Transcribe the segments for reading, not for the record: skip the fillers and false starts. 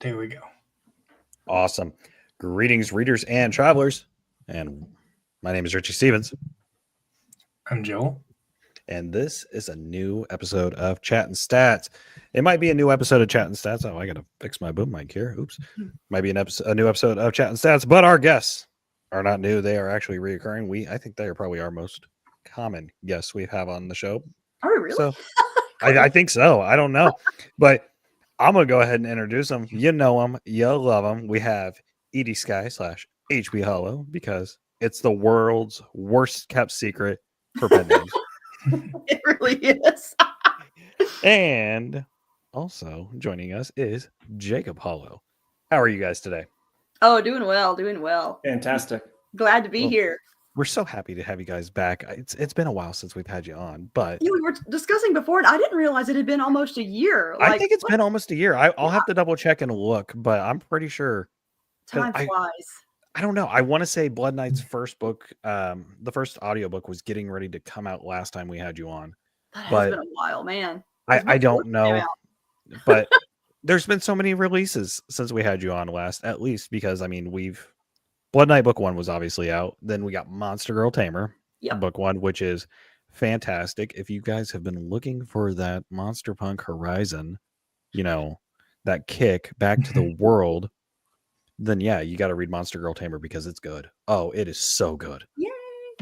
There we go. Awesome. Greetings, readers and travelers. And my name is Richey Stevens. I'm Joel. And this is a new episode of Chattin Stats. It might be a new episode of Chattin Stats. Oh, I got to fix my boom mic here. Oops. Might be a new episode of Chattin Stats, but our guests are not new. They are actually reoccurring. I think they are probably our most common guests we have on the show. Are we really? So I think so. I don't know. But I'm going to go ahead and introduce them. You know them. You love them. We have Edie Skye / HB Holo because it's the world's worst kept secret for pen names. It really is. And also joining us is Jacob Holo. How are you guys today? Oh, doing well, doing well. Fantastic. Glad to be here. We're so happy to have you guys back. It's been a while since we've had you on, but we were discussing before, and I didn't realize it had been almost a year. I think it's been almost a year. I'll have to double check and look, but I'm pretty sure. Time flies. I don't know. I want to say Blood Knight's first book, the first audiobook was getting ready to come out last time we had you on. That has been a while, man. I don't know, but there's been so many releases since we had you on last, at least because, I mean, Blood Knight book 1 was obviously out. Then we got Monster Girl Tamer book 1, which is fantastic. If you guys have been looking for that Monster Punk Horizon, that kick back to the world, then yeah, you got to read Monster Girl Tamer because it's good. Oh, it is so good. Yay!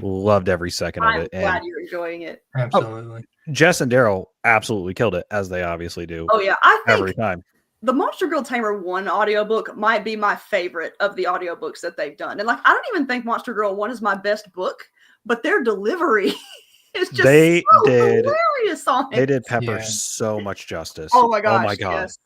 Loved every second of it. I'm glad you're enjoying it. Absolutely. Jess and Daryl absolutely killed it, as they obviously do. Oh yeah, I think every time. The Monster Girl Tamer 1 audiobook might be my favorite of the audiobooks that they've done. And I don't even think Monster Girl 1 is my best book, but their delivery is just hilarious on it. They did Pepper so much justice. Oh my gosh. Oh my god. Yes.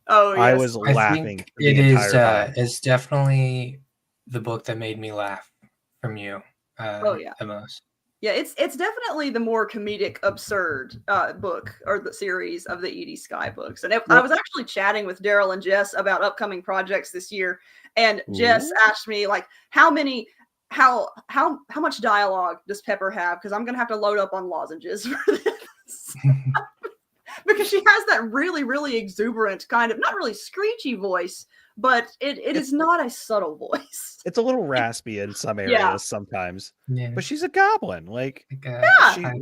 Oh yes. I was laughing. It's definitely the book that made me laugh from you the most. Yeah, it's definitely the more comedic, absurd book or the series of the Edie Skye books. And I was actually chatting with Daryl and Jess about upcoming projects this year, and Jess asked me how much dialogue does Pepper have? Because I'm gonna have to load up on lozenges for this. Because she has that really, really exuberant kind of, not really screechy voice, but it is not a subtle voice. It's a little raspy in some areas sometimes. Yeah. But she's a goblin.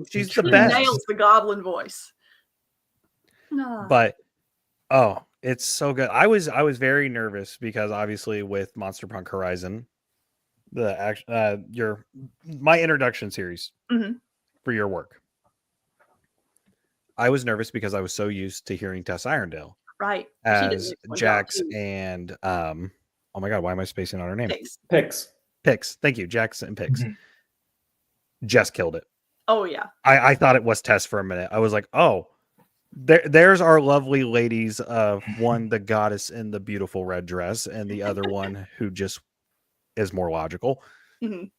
She's the best. She nails the goblin voice. No. But it's so good. I was very nervous because obviously with Monster Punk Horizon, my introduction series for your work. I was nervous because I was so used to hearing Tess Irondale. Right. As Jax and oh my god, why am I spacing on her name? Pix. Thank you, Jax and Pix. Jess killed it. Oh yeah. I thought it was Tess for a minute. I was like, oh, there's our lovely ladies of one, the goddess in the beautiful red dress, and the other one who just is more logical. And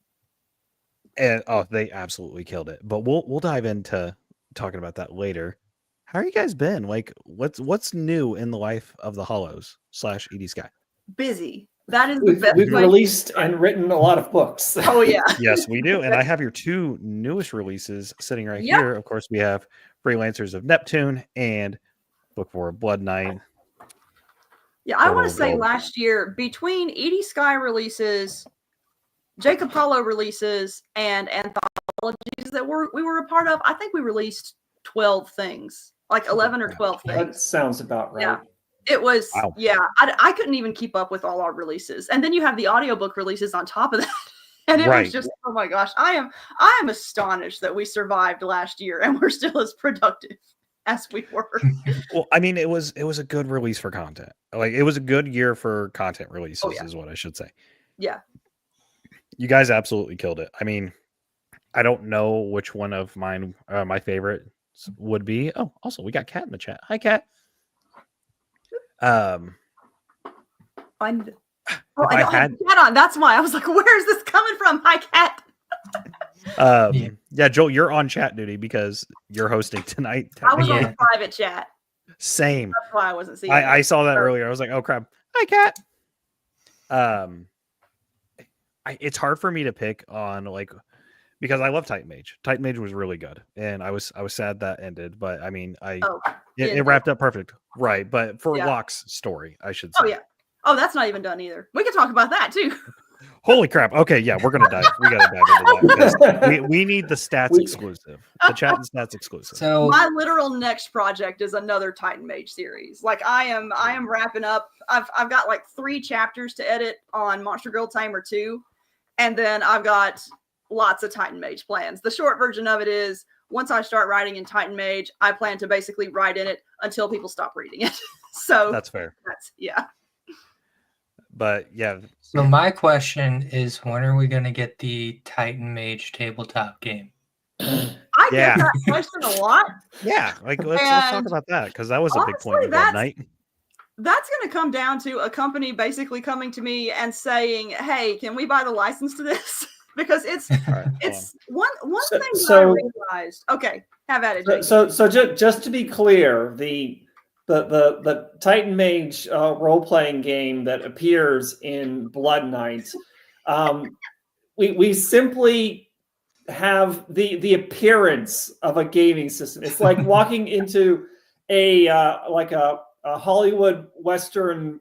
they absolutely killed it. But we'll dive into talking about that later. How are you guys been? What's new in the life of the Hollows / Edie Skye? Busy. That is the best. We've released and written a lot of books. Oh yeah. Yes, we do. And I have your 2 newest releases sitting right here. Of course, we have Freelancers of Neptune and Book 4 of Blood Knight. Yeah, I want to say last year, between Edie Skye releases, Jacob Holo releases, and anthologies that we were a part of, I think we released 12 things. 11 or 12 things. That sounds about right. Yeah. It was, I couldn't even keep up with all our releases. And then you have the audiobook releases on top of that. And it was just, oh my gosh, I am astonished that we survived last year and we're still as productive as we were. Well, I mean, it was a good release for content. It was a good year for content releases is what I should say. Yeah. You guys absolutely killed it. I mean, I don't know which one of mine, my favorite would be. Oh, also we got Kat in the chat. Hi, Kat. I don't have Kat on. That's why I was like, "Where is this coming from?" Hi, Kat. Yeah, Joel, you're on chat duty because you're hosting tonight. I was on the private chat. Same. That's why I wasn't seeing. I saw that earlier. I was like, "Oh crap!" Hi, Kat. It's hard for me to pick on because I love Titan Mage. Titan Mage was really good, and I was sad that ended. But I mean, it wrapped up perfect, right? But for Locke's story, I should say. Oh yeah. Oh, that's not even done either. We can talk about that too. Holy crap! Okay, yeah, we're gonna dive. We gotta dive into that. We need the stats exclusive, the Chattin stats exclusive. So my literal next project is another Titan Mage series. Like I am wrapping up. I've got like 3 chapters to edit on Monster Girl Tamer 2, and then I've got lots of Titan Mage plans. The short version of it is once I start writing in Titan Mage, I plan to basically write in it until people stop reading it. So that's fair. But yeah. So my question is, when are we going to get the Titan Mage tabletop game? I get that question a lot. Yeah, like let's talk about that, because that was a big point of that night. That's going to come down to a company basically coming to me and saying, "Hey, can we buy the license to this?" Because it's one thing that I realized. Okay, have at it, Jake. So just to be clear, the Titan Mage role-playing game that appears in Blood Knight, we simply have the appearance of a gaming system. It's like walking into a Hollywood Western,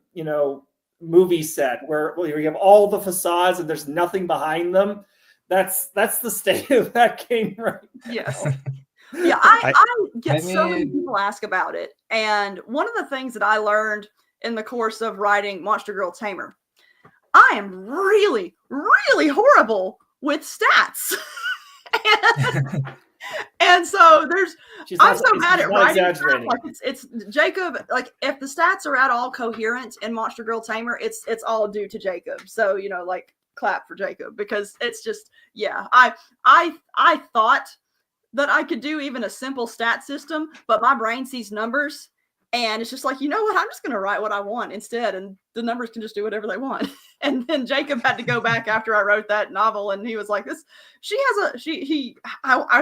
movie set where you have all the facades and there's nothing behind them. That's the state of that game right now. Yes. Yeah, I get so many people ask about it. And one of the things that I learned in the course of writing Monster Girl Tamer, I am really, really horrible with stats. And so I'm so bad at writing. Like it's Jacob. Like if the stats are at all coherent in Monster Girl Tamer, it's all due to Jacob. So like clap for Jacob, because it's just I thought that I could do even a simple stat system, but my brain sees numbers and it's just like, you know what? I'm just going to write what I want instead. And the numbers can just do whatever they want. And then Jacob had to go back after I wrote that novel. And he was like, I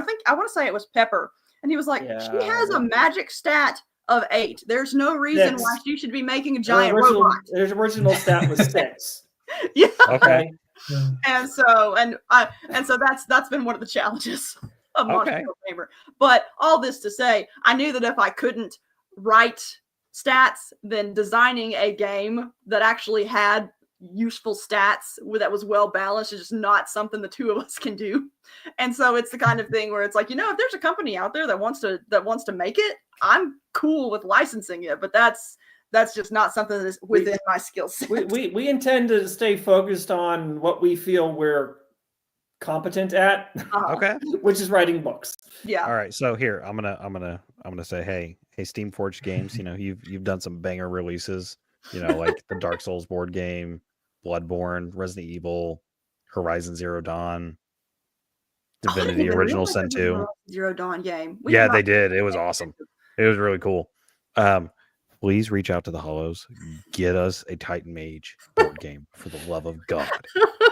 think I want to say it was Pepper. And he was like, she has a magic stat of 8. There's no reason why she should be making a giant robot. Their original stat was 6. Yeah. Okay. And so that's been one of the challenges of Monster Girl Tamer. But all this to say, I knew that if I couldn't write stats, then designing a game that actually had useful stats that was well balanced is just not something the two of us can do. And so it's the kind of thing where it's like, if there's a company out there that wants to make it, I'm cool with licensing it, but that's just not something that is within my skill set. We intend to stay focused on what we feel we're competent at, which is writing books. Yeah. All right. So here, I'm gonna say, hey, Steamforged Games. You've done some banger releases. Like the Dark Souls board game, Bloodborne, Resident Evil, Horizon Zero Dawn, Divinity Original Sin 2. Zero Dawn game. They did. It was awesome. It was really cool. Please reach out to the Holos. Get us a Titan Mage board game, for the love of God.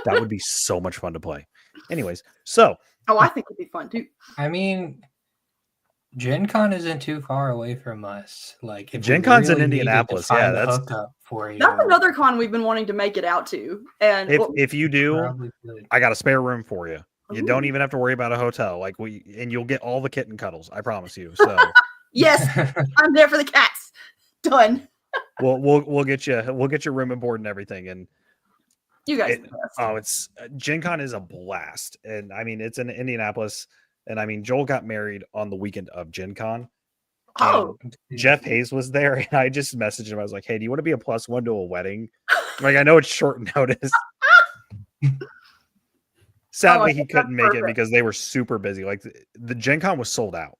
That would be so much fun to play. Anyways, so. I think it'd be fun too. I mean, Gen Con isn't too far away from us. Like if Gen Con's in Indianapolis. Yeah, that's another con we've been wanting to make it out to. And if you do, I got a spare room for you. You don't even have to worry about a hotel. And you'll get all the kitten cuddles. I promise you. So yes, I'm there for the cats. Done. We'll get you room and board and everything. And you guys. It's Gen Con is a blast. And I mean, it's in Indianapolis. And I mean, Joel got married on the weekend of Gen Con. Jeff Hayes was there. And I just messaged him. I was like, hey, do you want to be a +1 to a wedding? I know it's short notice. Sadly, he couldn't make it because they were super busy. Like the Gen Con was sold out.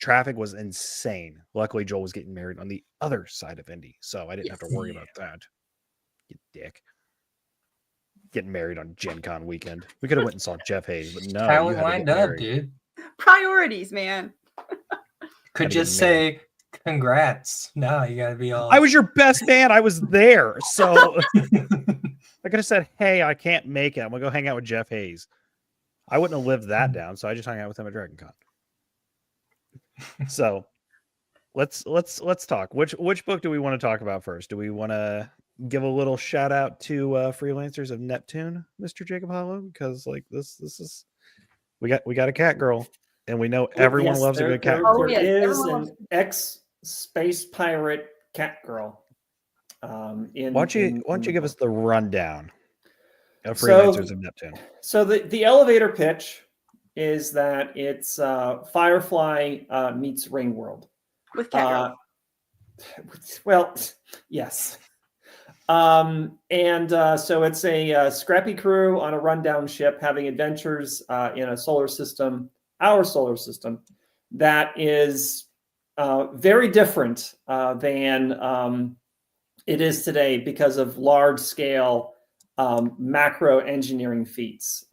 Traffic was insane. Luckily, Joel was getting married on the other side of Indy, so I didn't have to worry about that. You dick. Getting married on Gen Con weekend. We could have went and saw Jeff Hayes, but no. How it lined up, dude. Priorities, man. Could just say congrats. No, you gotta be all. I was your best man. I was there, so I could have said, "Hey, I can't make it. I'm gonna go hang out with Jeff Hayes." I wouldn't have lived that down, so I just hung out with him at Dragon Con. So let's talk. Which book do we want to talk about first? Do we want to give a little shout out to Freelancers of Neptune, Mr. Jacob Holo? Because this is We got a cat girl, and we know everyone loves a good cat girl. There is an ex-space pirate cat girl. Why don't you give us the rundown of Freelancers of Neptune? So the elevator pitch is that it's Firefly meets Ringworld with cat girl. Well, yes. So it's a scrappy crew on a rundown ship having adventures in a solar system, our solar system, that is very different than it is today because of large-scale macro engineering feats.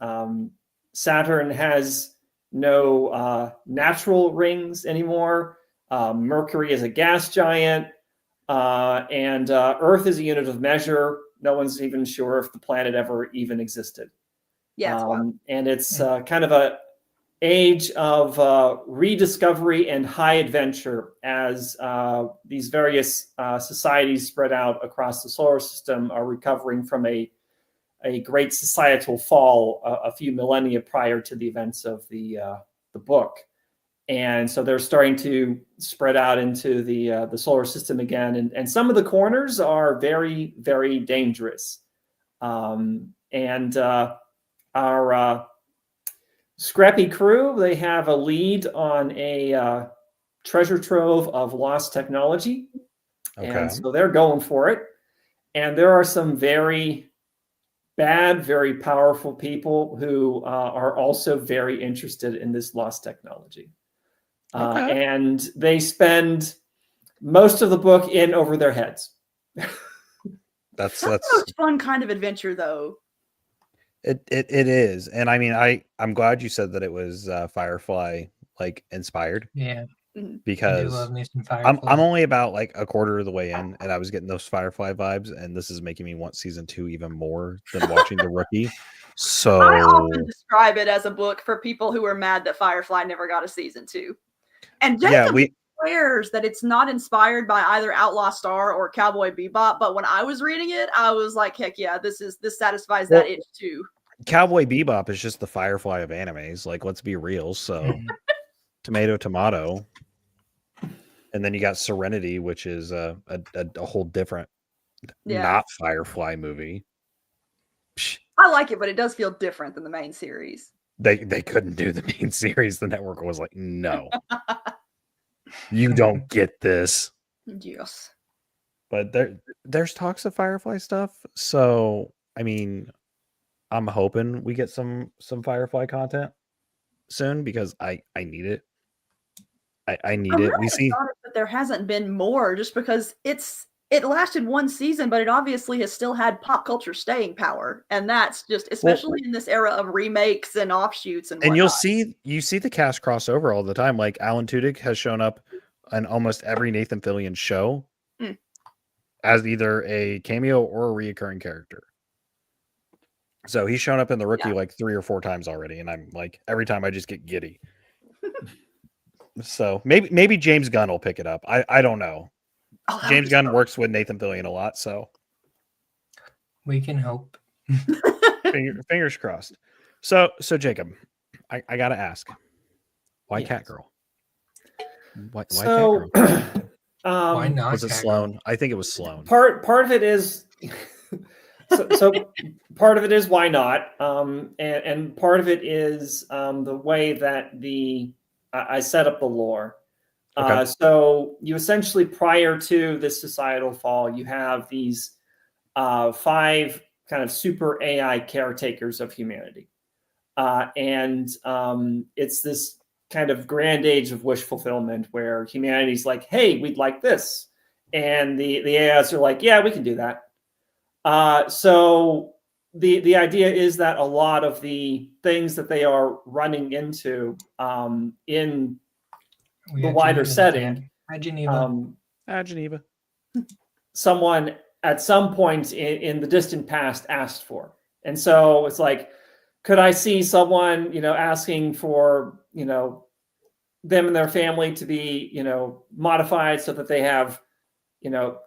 Saturn has no natural rings anymore. Mercury is a gas giant. And Earth is a unit of measure. No one's even sure if the planet ever even existed. Yeah, and it's kind of a age of rediscovery and high adventure as these various societies spread out across the solar system are recovering from a great societal fall a few millennia prior to the events of the book. And so they're starting to spread out into the solar system again. And some of the corners are very, very dangerous. Our scrappy crew, they have a lead on a treasure trove of lost technology. Okay. And so they're going for it. And there are some very bad, very powerful people who are also very interested in this lost technology. And they spend most of the book in over their heads. That's the most fun kind of adventure, though. It is, and I mean, I'm glad you said that it was Firefly like inspired. Yeah, because I do love me some Firefly. I'm only about like a quarter of the way in, and I was getting those Firefly vibes, and this is making me want season 2 even more than watching The Rookie. So I often describe it as a book for people who are mad that Firefly never got a season 2. And Jacob swears that it's not inspired by either Outlaw Star or Cowboy Bebop, but when I was reading it, I was like, heck yeah, this satisfies that itch too. Cowboy Bebop is just the Firefly of animes. Like, let's be real. So tomato. And then you got Serenity, which is a whole different not Firefly movie. I like it, but it does feel different than the main series. They couldn't do the main series. The network was like, no. You don't get this. Yes. But there's talks of Firefly stuff. So, I mean, I'm hoping we get some Firefly content soon because I need it. I need it. We see that there hasn't been more just because it lasted one season, but it obviously has still had pop culture staying power. And that's just, especially in this era of remakes and offshoots and whatnot. And you see the cast crossover all the time. Like Alan Tudyk has shown up on almost every Nathan Fillion show as either a cameo or a reoccurring character. So he's shown up in The Rookie like 3 or 4 times already. And I'm like, every time I just get giddy. So maybe James Gunn will pick it up. I don't know. Oh, James Gunn works with Nathan Fillion a lot, so we can hope. Fingers crossed. So Jacob, I gotta ask, why Catgirl? Why Catgirl? Why not? Was it Sloane? I think it was Sloane. Part of it is so part of it is why not, and part of it is the way that I set up the lore. Okay. So you essentially, prior to this societal fall, you have these 5 kind of super AI caretakers of humanity. And it's this kind of grand age of wish fulfillment where humanity's like, hey, we'd like this. And the AIs are like, yeah, we can do that. So the idea is that a lot of the things that they are running into in the wider setting. Geneva. Someone at some point in the distant past asked for. And so it's like, could I see someone, asking for, them and their family to be, modified so that they have,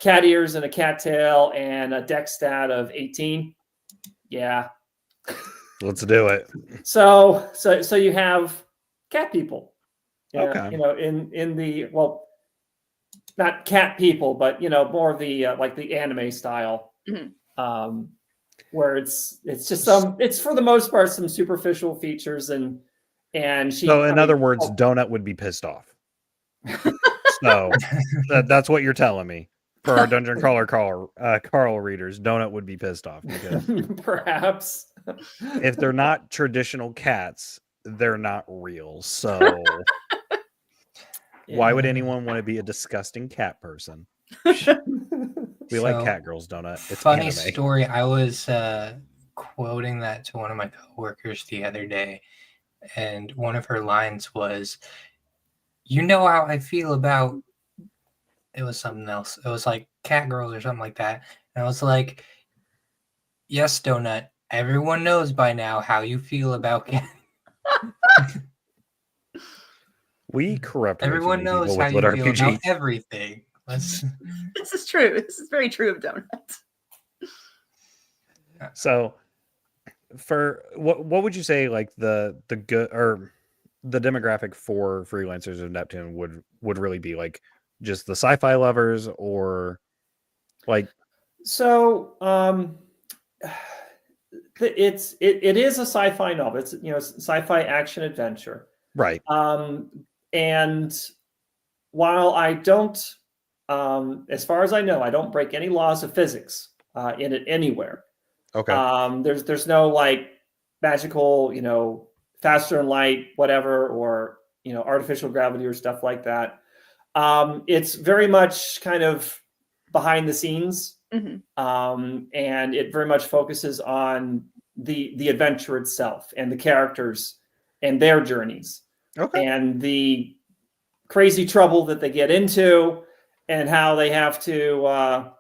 cat ears and a cat tail and a dex stat of 18? Yeah. Let's do it. So you have cat people. Okay. You know, in the, well, not cat people, but you know, more of the like the anime style, where it's just it's for the most part some superficial features and she. So in other words, Donut would be pissed off. So that's what you're telling me. For our Dungeon Crawler Carl readers, Donut would be pissed off because perhaps if they're not traditional cats, they're not real. So why would anyone want to be a disgusting cat person? We like cat girls, Donut. It's funny anime. Story. I was quoting that to one of my coworkers the other day, and one of her lines was, "You know how I feel about." It was something else. It was like cat girls or something like that. And I was like, "Yes, Donut. Everyone knows by now how you feel about cat." We corrupt. Everyone knows how you feel about everything. This is true. This is very true of Donut. So, for what would you say, like the good or the demographic for Freelancers of Neptune would really be? Like just the sci-fi lovers, or like? So it is a sci-fi novel. It's, you know, sci-fi action adventure, right? And while I don't, as far as I know, I don't break any laws of physics in it anywhere. Okay. There's no like magical, you know, faster than light, whatever, or, you know, artificial gravity or stuff like that. It's very much kind of behind the scenes, and it very much focuses on the adventure itself and the characters and their journeys, and the crazy trouble that they get into, and how they have to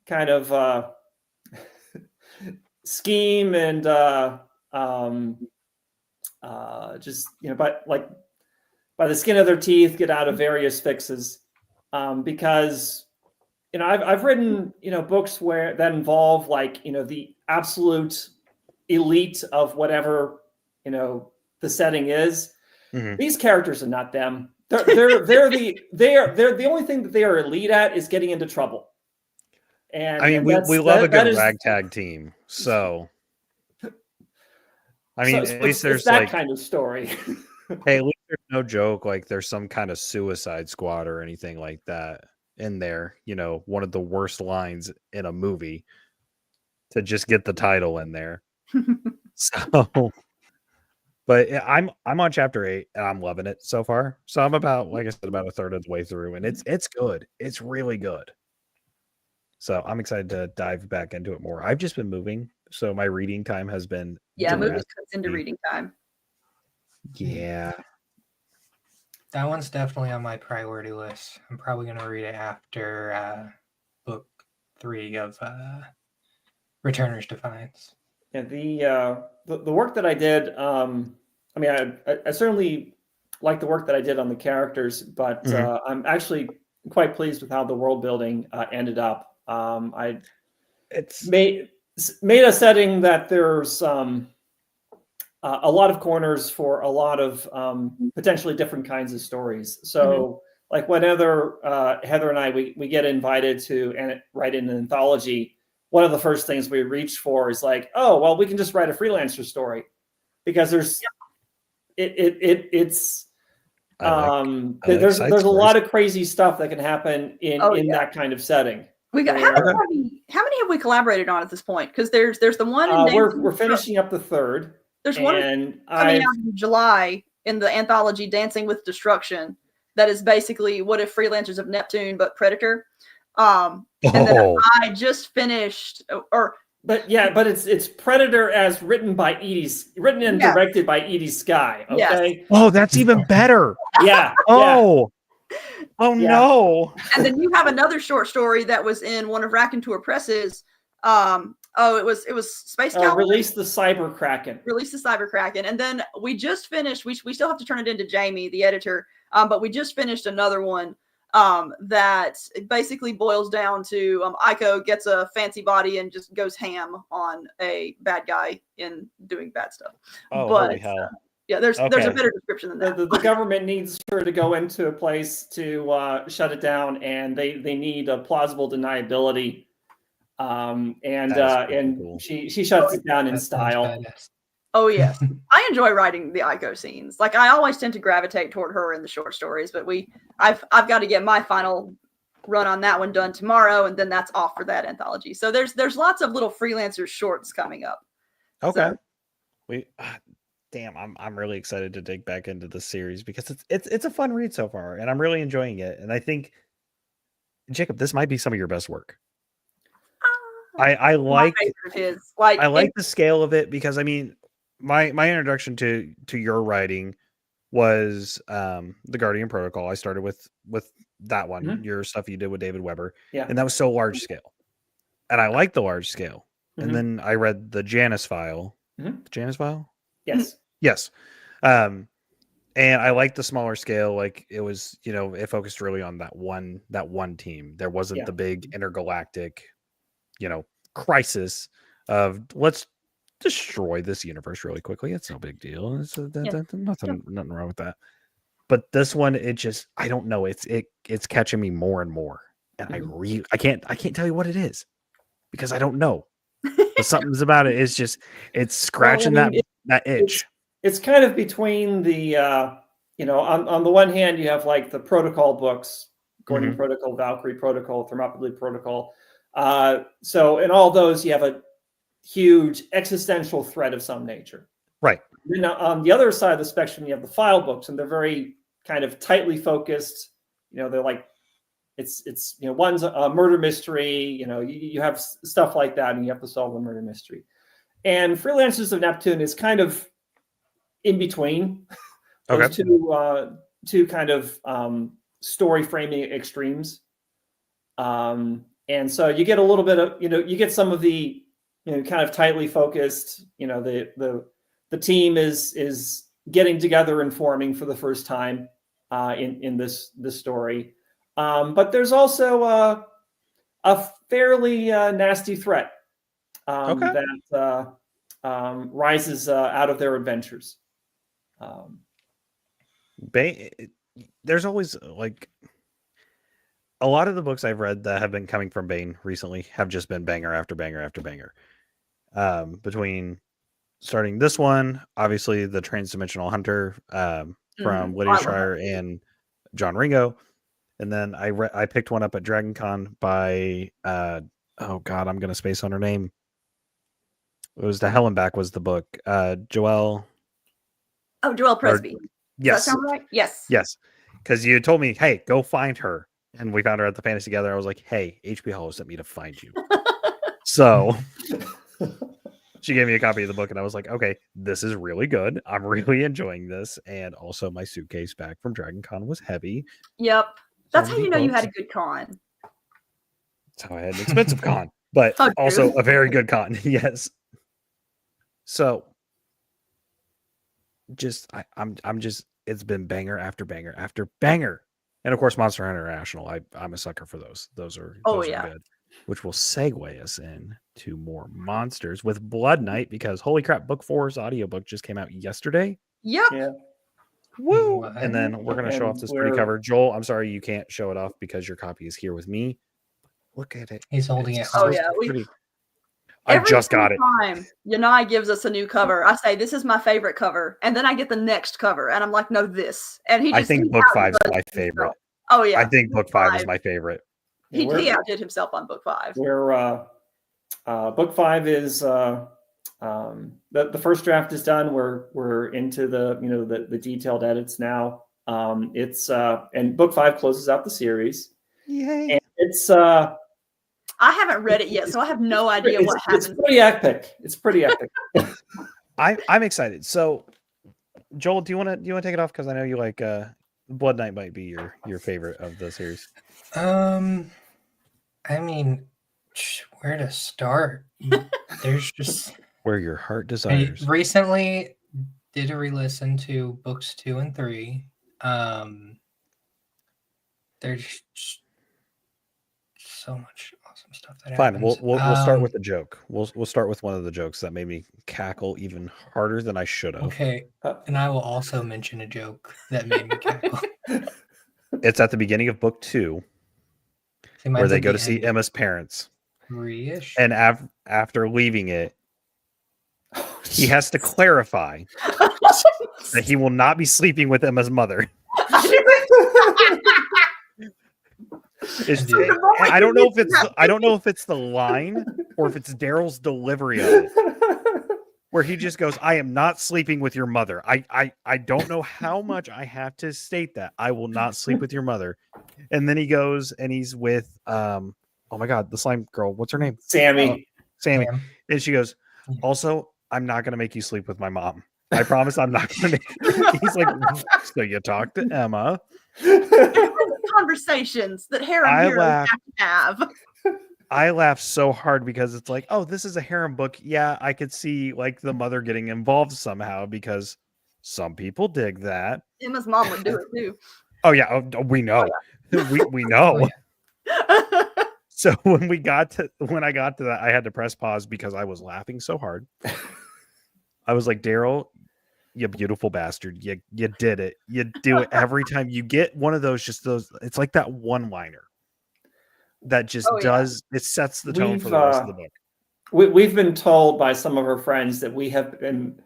kind of scheme and just, you know, but like by the skin of their teeth, get out of various fixes, because, you know, I've written, you know, books that involve like, you know, the absolute elite of whatever, you know, the setting is. These characters are not them. They're the only thing that they are elite at is getting into trouble. And I mean, we love a good ragtag team. So I mean, at least there's that like kind of story. Hey, at least there's no joke like there's some kind of Suicide Squad or anything like that in there. You know, one of the worst lines in a movie to just get the title in there. So, but I'm on chapter 8 and I'm loving it so far. So I'm about, like I said, about a third of the way through, and it's good. It's really good. So I'm excited to dive back into it more. I've just been moving, so my reading time has been moving cuts into reading time. Yeah. That one's definitely on my priority list. I'm probably going to read it after book 3 of Returner's Defiance. Yeah, the work that I did, I mean, I certainly like the work that I did on the characters, but I'm actually quite pleased with how the world building ended up. It's made a setting that there's a lot of corners for a lot of potentially different kinds of stories. So like whenever Heather and I, we get invited to write an anthology, one of the first things we reach for is like, oh, well, we can just write a freelancer story, because there's there's a lot of crazy stuff that can happen in that kind of setting. We got how many have we collaborated on at this point? Because there's the one we're finishing up the third. There's one coming out in July in the anthology Dancing with Destruction that is basically What If Freelancers of Neptune but Predator. And then I just finished but it's Predator as written and directed by Edie Skye. Okay. Yes. Oh, that's even better. Yeah. Oh no. And then you have another short story that was in one of Raconteur Press's. It was Space Calendar. Release the Cyber Kraken. And then we just finished. We still have to turn it into Jamie, the editor. But we just finished another one that it basically boils down to Aiko gets a fancy body and just goes ham on a bad guy in doing bad stuff. Oh, but holy hell. yeah, there's a better description than that. The government needs her to go into a place to shut it down, and they need a plausible deniability. And cool. she shuts it down in style. Oh yes, I enjoy writing the Aiko scenes. Like I always tend to gravitate toward her in the short stories, but I've got to get my final run on that one done tomorrow, and then that's off for that anthology. So there's lots of little freelancer shorts coming up. Okay, so. Damn, I'm really excited to dig back into the series because it's a fun read so far, and I'm really enjoying it. And I think, Jacob, this might be some of your best work. I like the scale of it because I mean, my introduction to your writing was the Guardian Protocol. I started with that one, your stuff you did with David Weber, and that was so large scale, and I like the large scale. And then I read the Janus File. The Janus File, yes, and I like the smaller scale. Like it was, it focused really on that one team. There wasn't the big intergalactic, crisis of let's destroy this universe really quickly. It's no big deal. Nothing wrong with that. But this one, I don't know. It's catching me more and more, and I can't tell you what it is because I don't know. But something's about it. It's scratching that itch. It's kind of between the on the one hand you have like the protocol books, Guardian Protocol, Valkyrie Protocol, Thermopylae Protocol. So in all those you have a huge existential threat of some nature. Right. Then on the other side of the spectrum, you have the file books, and they're very kind of tightly focused. They're like, it's one's a murder mystery. You have stuff like that, and you have to solve the murder mystery. And Freelancers of Neptune is kind of in between those two kind of story framing extremes. And so you get a little bit of, you get some of the, kind of tightly focused, the team is getting together and forming for the first time in this story. But there's also a fairly nasty threat that rises out of their adventures. There's always like a lot of the books I've read that have been coming from Bane recently have just been banger after banger after banger. Between starting this one, obviously the Transdimensional Hunter from Lydia Schreier and John Ringo, and then I picked one up at Dragon Con by oh god, I'm gonna space on her name. It was The Hell and Back was the book. Joel. Oh, Joel Presby. Yes. Does that sound right? Yes. Yes. Because you told me, hey, go find her. And we found her at the Fantasy Together. I was like, hey, HP Holo sent me to find you. So she gave me a copy of the book, and I was like, okay, this is really good. I'm really enjoying this. And also my suitcase back from Dragon Con was heavy. Yep. That's how you know you had a good con. That's how I had an expensive con, but also a very good con. Yes. So I'm just, it's been banger after banger after banger. And of course, Monster Hunter International. I'm a sucker for those. Those are good. Which will segue us in to more monsters with Blood Knight, because holy crap, book 4's audiobook just came out yesterday. Yep. Yeah. Woo! And then we're gonna show off this pretty cover. Joel, I'm sorry you can't show it off because your copy is here with me. Look at it. He's holding it. Oh yeah. I just got it. Every time Yanai gives us a new cover, I say, this is my favorite cover. And then I get the next cover. And I'm like, no, this. And I think book 5 is my favorite. Oh, yeah. I think book 5 is my favorite. He outdid himself on book 5. Where book 5 is the first draft is done. We're into the detailed edits now. It's and book 5 closes out the series. Yay. And it's I haven't read it yet, so I have no idea what happens. It's pretty epic. It's pretty epic. I'm excited. So, Joel, do you want to take it off? Because I know you like Blood Knight might be your favorite of the series. I mean, where to start? There's just where your heart desires. I recently did a re-listen to books 2 and 3. there's so much awesome stuff that Fine. happens. We'll start with a joke. We'll start with one of the jokes that made me cackle even harder than I should have. Okay, and I will also mention a joke that made me cackle. It's at the beginning of book 2, where they go to see Emma's parents. 3-ish. And after leaving it, he has to clarify that he will not be sleeping with Emma's mother. I don't know if it's the line or if it's Daryl's delivery of it, where he just goes, "I am not sleeping with your mother. I don't know how much I have to state that I will not sleep with your mother." And then he goes and he's with oh my god, the slime girl. What's her name? Sammy. Sammy. And she goes, "Also, I'm not gonna make you sleep with my mom. I promise I'm not gonna make." He's like, "So you talk to Emma." Conversations that harem heroes have to have. I laugh so hard because it's like, oh, this is a harem book. Yeah, I could see like the mother getting involved somehow because some people dig that. Emma's mom would do it too. Oh yeah, we know. Oh, yeah. we know. Oh, yeah. So when I got to that, I had to press pause because I was laughing so hard. I was like, Daryl, you beautiful bastard. You did it. You do it every time. You get one of those, it's like that one-liner that just it sets the tone for the rest of the book. We've been told by some of our friends that we have been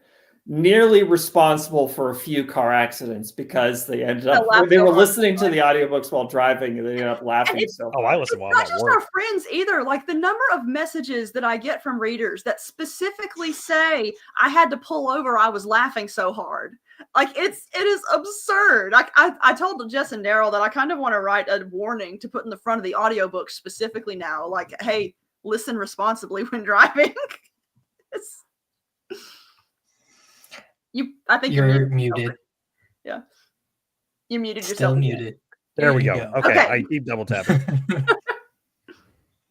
nearly responsible for a few car accidents because they ended up they were listening to the audiobooks while driving and they ended up laughing. I listen while I'm at work. Not just our friends either. Like the number of messages that I get from readers that specifically say I had to pull over, I was laughing so hard. Like it is absurd. I told Jess and Daryl that I kind of want to write a warning to put in the front of the audiobook specifically now, like, hey, listen responsibly when driving. I think you're muted. Yeah. You muted yourself. Still muted. There we go. Okay. I keep double tapping.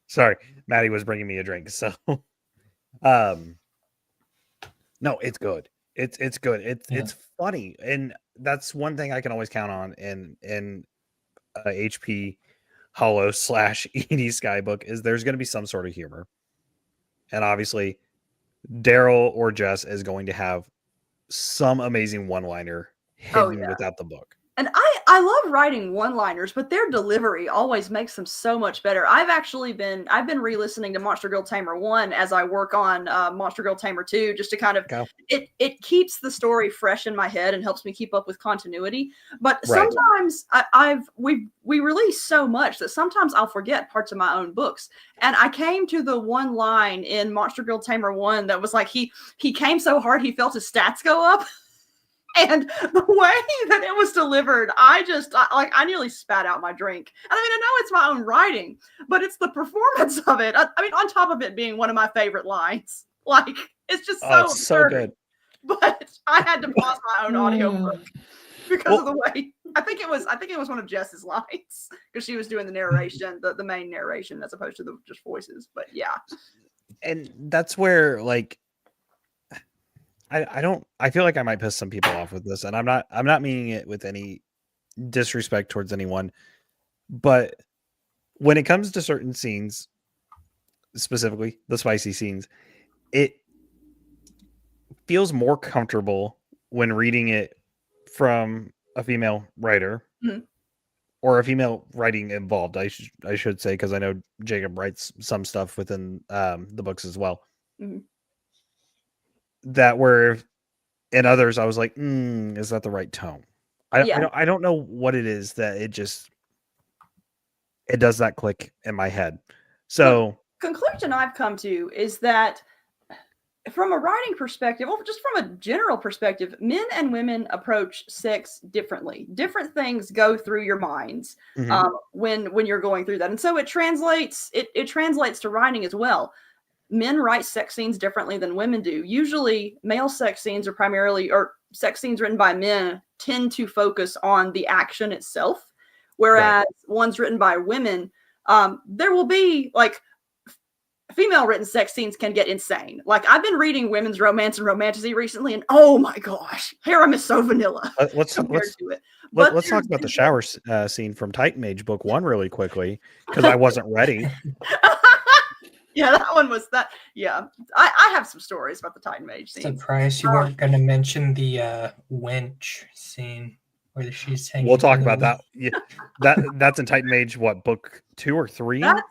Sorry. Maddie was bringing me a drink. So, no, it's good. It's good. It's funny. And that's one thing I can always count on in HP Holo / Edie Skye book is there's going to be some sort of humor. And obviously Daryl or Jess is going to have some amazing one-liner hidden without the book. And I love writing one-liners, but their delivery always makes them so much better. I've been re-listening to Monster Girl Tamer 1 as I work on Monster Girl Tamer 2, just to kind of it keeps the story fresh in my head and helps me keep up with continuity. But sometimes we release so much that sometimes I'll forget parts of my own books. And I came to the one line in Monster Girl Tamer 1 that was like he came so hard he felt his stats go up. And the way that it was delivered, I nearly spat out my drink. And I mean, I know it's my own writing, but it's the performance of it. I mean, on top of it being one of my favorite lines, like it's just so good. But I had to pause my own audiobook because of the way. I think it was one of Jess's lines because she was doing the narration, the main narration, as opposed to the just voices. But yeah, and that's where like. I feel like I might piss some people off with this, and I'm not meaning it with any disrespect towards anyone, but when it comes to certain scenes, specifically the spicy scenes, it feels more comfortable when reading it from a female writer or a female writing involved. I should say, because I know Jacob writes some stuff within the books as well. Mm-hmm. That were in others, I was like, is that the right tone? I don't know what it is that it does that click in my head. So the conclusion I've come to is that from a writing perspective, or just from a general perspective, men and women approach sex differently. Different things go through your minds when you're going through that. And so it translates to writing as well. Men write sex scenes differently than women do. Usually male sex scenes or sex scenes written by men tend to focus on the action itself. Whereas ones written by women, there will be like female written sex scenes can get insane. Like I've been reading women's romance and romantasy recently, and oh my gosh, harem is so vanilla. Let's talk about the shower scene from Titan Mage Book 1 really quickly, because I wasn't ready. Yeah, that one was that. Yeah, I have some stories about the Titan Mage scene. Surprised you weren't going to mention the wench scene where she's hanging. We'll talk about that. Yeah, that's in Titan Mage. What, book 2 or 3? I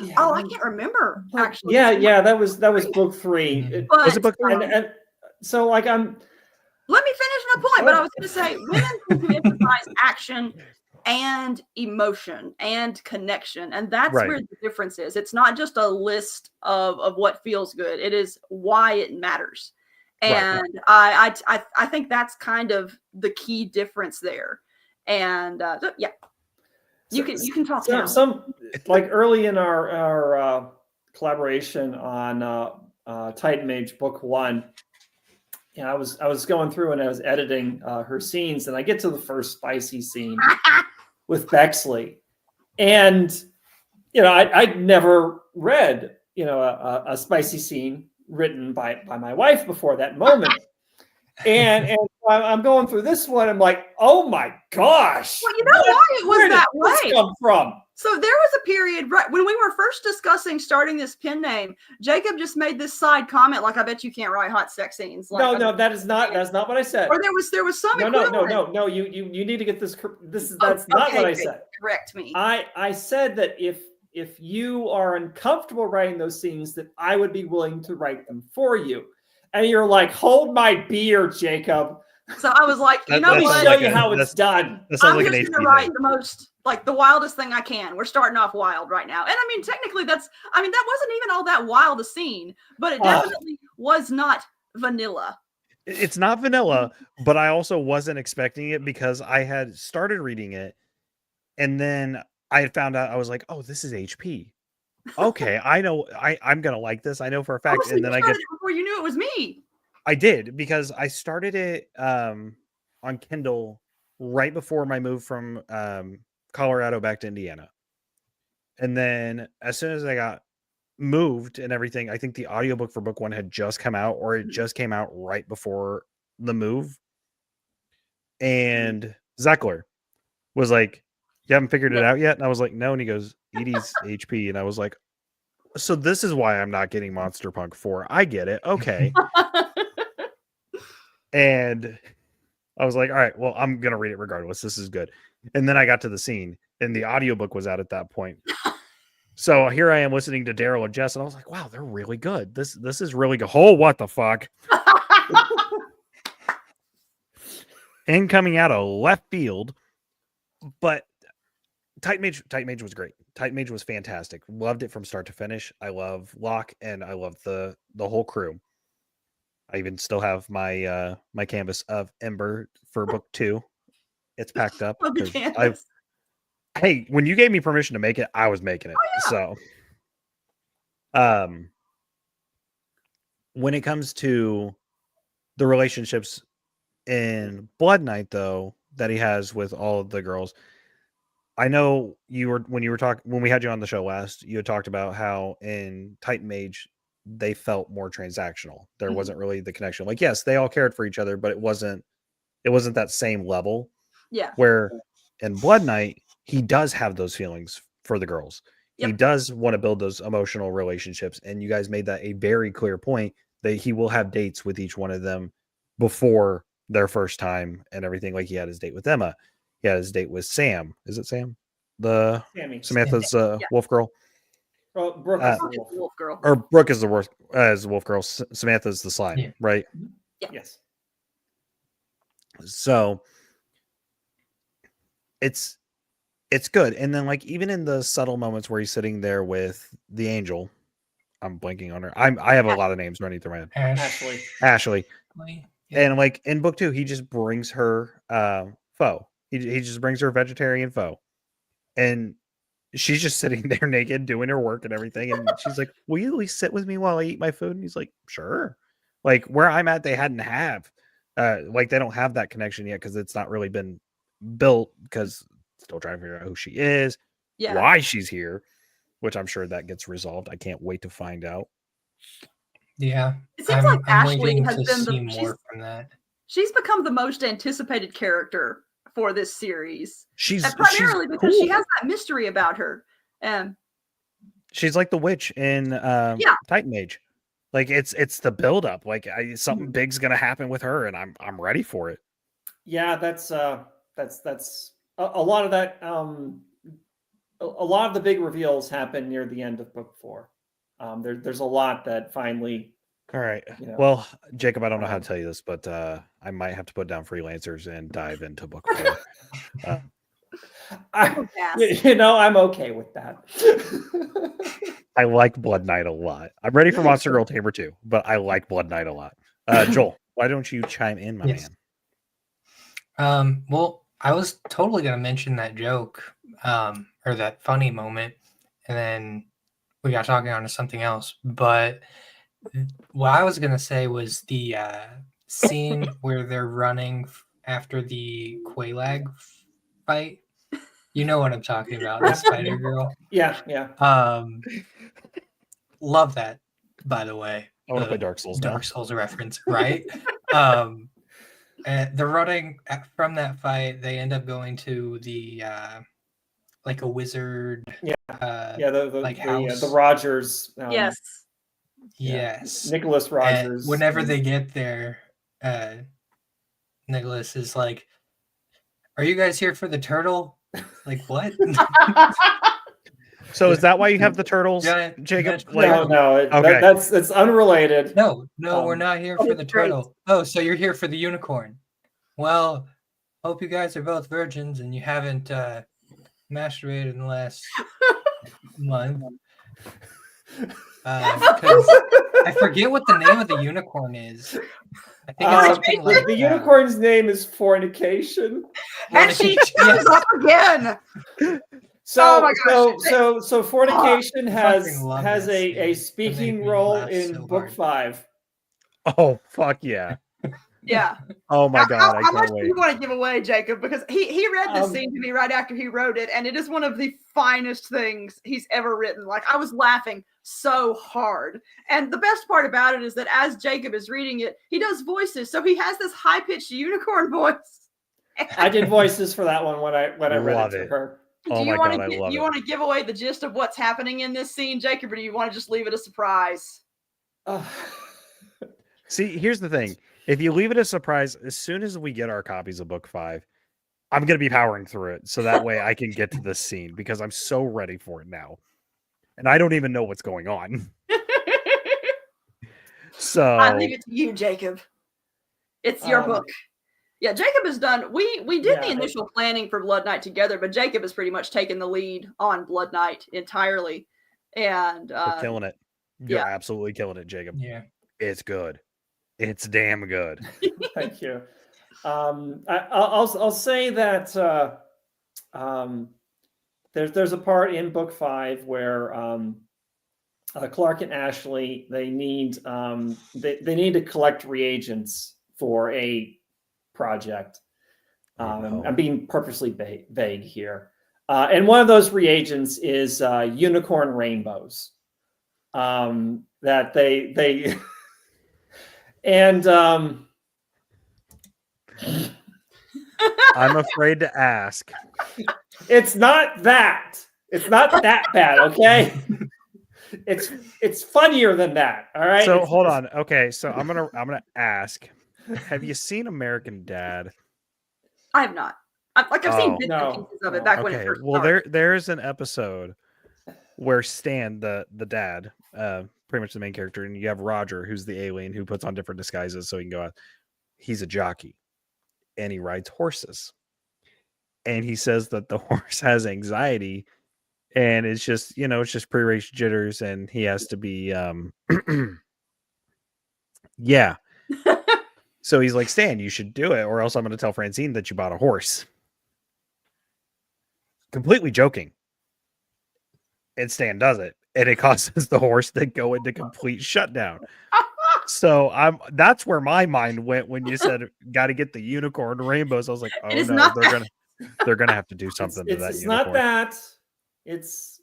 can't remember actually. Yeah, that was book 3. Mm-hmm. Was it book 3? And so like let me finish my point, but I was going to say women can emphasize action and emotion and connection, and that's where the difference is. It's not just a list of what feels good; it is why it matters. And I think that's kind of the key difference there. And you can talk now. Some like early in our collaboration on Titan Mage Book 1. Yeah, I was going through and I was editing her scenes, and I get to the first spicy scene with Bexley, and I'd never read a spicy scene written by my wife before that moment, and I'm going through this one. I'm like, oh my gosh! Well, you know why it was that way? Where did this come from? So there was a period right when we were first discussing starting this pen name. Jacob just made this side comment, like, "I bet you can't write hot sex scenes." Like, no, that's not what I said. Or there was some. No. You need to get this. That's not what I said. Correct me. I said that if you are uncomfortable writing those scenes, that I would be willing to write them for you. And you're like, hold my beer, Jacob. So I was like, you know what? Let me show you how it's done. I'm just going to write the most, like the wildest thing I can. We're starting off wild right now. And I mean, technically that wasn't even all that wild a scene, but it definitely was not vanilla. It's not vanilla, but I also wasn't expecting it because I had started reading it and then I had found out, I was like, oh, this is HP. Okay, I know I'm going to like this. I know for a fact. Oh, so and then I get before you knew it was me. I did, because I started it on Kindle right before my move from Colorado back to Indiana. And then as soon as I got moved and everything, I think the audiobook for book 1 had just come out, or it just came out right before the move. And Zeckler was like, you haven't figured it out yet? And I was like, no. And he goes, Edie's HP. And I was like, so this is why I'm not getting Monster Punk 4. I get it. Okay. And I was like, all right, well, I'm going to read it regardless. This is good. And then I got to the scene and the audiobook was out at that point. So here I am listening to Daryl and Jess, and I was like, wow, they're really good. This is really good. Oh, what the fuck? And coming out of left field. But Titan Mage was great. Titan Mage was fantastic. Loved it from start to finish. I love Locke, and I love the whole crew. I even still have my my canvas of Ember for book 2. It's packed up. Hey, when you gave me permission to make it, I was making it. Oh, yeah. So, when it comes to the relationships in Blood Knight, though, that he has with all of the girls, I know when we had you on the show last, you had talked about how in Titan Mage they felt more transactional. There wasn't really the connection. Like, yes, they all cared for each other, but it wasn't that same level. Yeah. Where in Blood Knight, he does have those feelings for the girls. Yep. He does want to build those emotional relationships. And you guys made that a very clear point that he will have dates with each one of them before their first time and everything. Like he had his date with Emma. He had his date with Sam. Is it Sam? Samantha's wolf girl. Well, Brooke is the wolf girl. Or Brooke is the wolf girl. Samantha's the slime, right? Yeah. Yes. So it's good. And then like even in the subtle moments where he's sitting there with the angel, I'm blanking on her. I have a lot of names running through my head. Ashley. Yeah. And like in book 2, he just brings her foe. He just brings her vegetarian foe. And she's just sitting there naked doing her work and everything. And she's like, will you at least sit with me while I eat my food? And he's like, sure. Like where I'm at, they hadn't they don't have that connection yet because it's not really been built, because still trying to figure out who she is, why she's here, which I'm sure that gets resolved. I can't wait to find out. Yeah, It seems like Ashley waiting has to been see more from that. She's become the most anticipated character for this series. She's primarily because cool. she has that mystery about her. She's like the witch in Titan Age. Like it's the buildup. Like something big's gonna happen with her, and I'm ready for it. Yeah, that's a lot of that. A lot of the big reveals happen near the end of book 4. There's a lot that finally. All right. Well, Jacob, I don't know how to tell you this, but I might have to put down freelancers and dive into book 4. I'm okay with that. I like Blood Knight a lot. I'm ready for Monster Girl Tamer 2, but I like Blood Knight a lot. Joel, why don't you chime in, my man? Well, I was totally going to mention that joke or that funny moment, and then we got talking on to something else. But what I was going to say was the scene where they're running after the Quelaag fight. You know what I'm talking about, the Spider Girl. Yeah. Love that, by the way. I want to play Dark Souls. Dark Souls reference, right? And they're running from that fight. They end up going to the like a wizard. The Rogers. Yes. Nicholas Rogers. And whenever they get there, Nicholas is like, "Are you guys here for the turtle?" Like, what? So is that why you have the turtles, Jacob? No. Okay. That's unrelated. No, we're not here for the turtle. Oh, so you're here for the unicorn. Well, hope you guys are both virgins and you haven't masturbated in the last month. I forget what the name of the unicorn is. I think it's something like the unicorn's name is Fornication. And she comes up again. So Fornication has a speaking role in book 5. Oh, fuck yeah. Yeah. Oh my God. How much do you want to give away, Jacob? Because he read this scene to me right after he wrote it, and it is one of the finest things he's ever written. Like, I was laughing so hard. And the best part about it is that as Jacob is reading it, he does voices. So he has this high-pitched unicorn voice. I did voices for that one when I read it to her. Oh my God, I love it. Do you want to give away the gist of what's happening in this scene, Jacob, or do you want to just leave it a surprise? See, here's the thing. If you leave it a surprise, as soon as we get our copies of book 5, I'm going to be powering through it so that way I can get to this scene because I'm so ready for it now. And I don't even know what's going on. So I leave it to you, Jacob. It's your book. Yeah, Jacob has done. We did the initial planning for Blood Knight together, but Jacob has pretty much taken the lead on Blood Knight entirely. And you're killing it. You're absolutely killing it, Jacob. Yeah. It's good. It's damn good. Thank you. I'll say that there's a part in book 5 where Clark and Ashley they need to collect reagents for a project. I'm being purposely vague here, and one of those reagents is unicorn rainbows. That they and I'm afraid to ask. It's not that. It's not that bad, okay? It's funnier than that. All right. So hold on. Okay, so I'm gonna ask. Have you seen American Dad? I have not. I've seen bits and pieces of it back when it first started. There's an episode where Stan, the dad, pretty much the main character, and you have Roger, who's the alien who puts on different disguises so he can go out. He's a jockey, and he rides horses. And he says that the horse has anxiety, and it's just pre-race jitters, and he has to be yeah. So he's like, Stan, you should do it, or else I'm going to tell Francine that you bought a horse. Completely joking. And Stan does it, and it causes the horse to go into complete shutdown. So that's where my mind went when you said got to get the unicorn rainbows. I was like, oh no, they're gonna have to do something to that. It's unicorn. not that. It's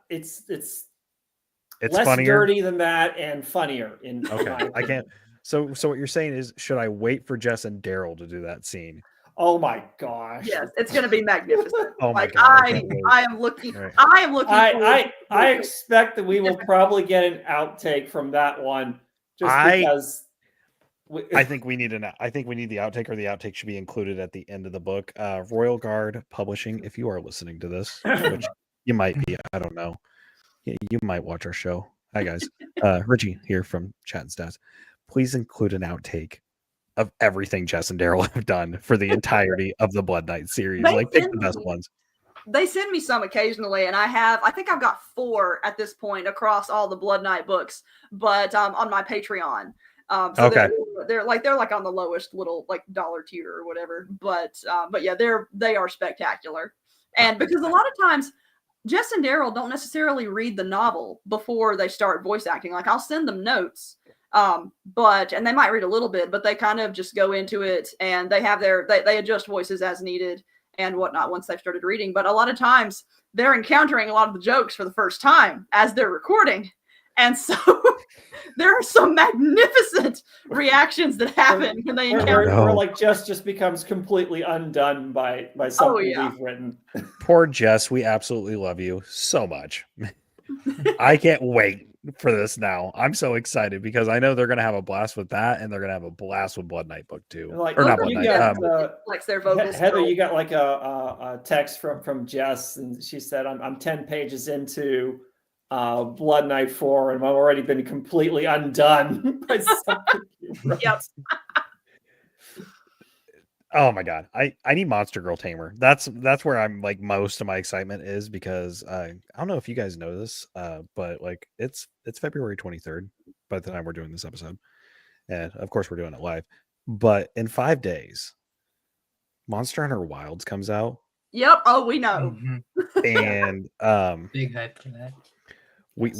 It's It's less funnier. dirty than that and funnier. Okay, I can't. So what you're saying is, should I wait for Jess and Daryl to do that scene? Oh my gosh! Yes, it's going to be magnificent. Oh my like God, I am looking. Right. I am looking. I expect that we will probably get an outtake from that one, just because. I think we need I think we need the outtake, or the outtake should be included at the end of the book. Royal Guard Publishing, if you are listening to this, which you might be, I don't know. You might watch our show. Hi guys, Richie here from Chattin Stats. Please include an outtake of everything Jess and Daryl have done for the entirety of the Blood Knight series. Like, pick the best ones. They send me some occasionally, and I think I've got 4 at this point across all the Blood Knight books, but on my Patreon. So okay. They're like on the lowest little like dollar tier or whatever, but yeah, they are spectacular. And because a lot of times Jess and Daryl don't necessarily read the novel before they start voice acting. Like, I'll send them notes, and they might read a little bit, but they kind of just go into it, and they have they adjust voices as needed and whatnot once they've started reading. But a lot of times they're encountering a lot of the jokes for the first time as they're recording. And so there are some magnificent reactions that happen when they encounter. Or like Jess just becomes completely undone by something we've written. Poor Jess, we absolutely love you so much. I can't wait for this now. I'm so excited because I know they're going to have a blast with that, and they're going to have a blast with Blood Knight book 2. Like, or not Blood Knight. Like their vocals. Heather, you got like a text from Jess, and she said, "I'm 10 pages into Blood Knight 4, and I've already been completely undone by something." Yep. Oh my God. I need Monster Girl Tamer. That's where I'm like most of my excitement is, because I don't know if you guys know this, but like it's February 23rd by the time we're doing this episode. And of course we're doing it live. But in 5 days, Monster Hunter Wilds comes out. Yep. Oh, we know. Mm-hmm. And big hype for that. We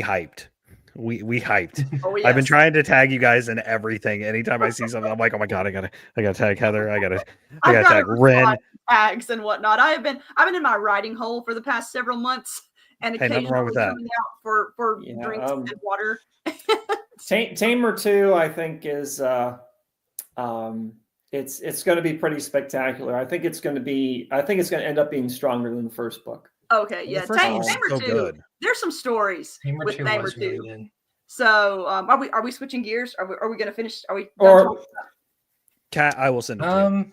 hyped. We hyped. Oh, yes. I've been trying to tag you guys in everything. Anytime I see something, I'm like, oh my God, I gotta tag Heather. I gotta tag Ren. Tags and whatnot. I've been in my writing hole for the past several months, and occasionally nothing wrong with that. coming out for drinks and water. Tamer 2, I think, is it's going to be pretty spectacular. I think it's going to end up being stronger than the first book. Okay, yeah. Tamer 2. Good. There's some stories with Tamer 2. Really so, are we switching gears? Are we going to finish? Are we? Kat, I will send it to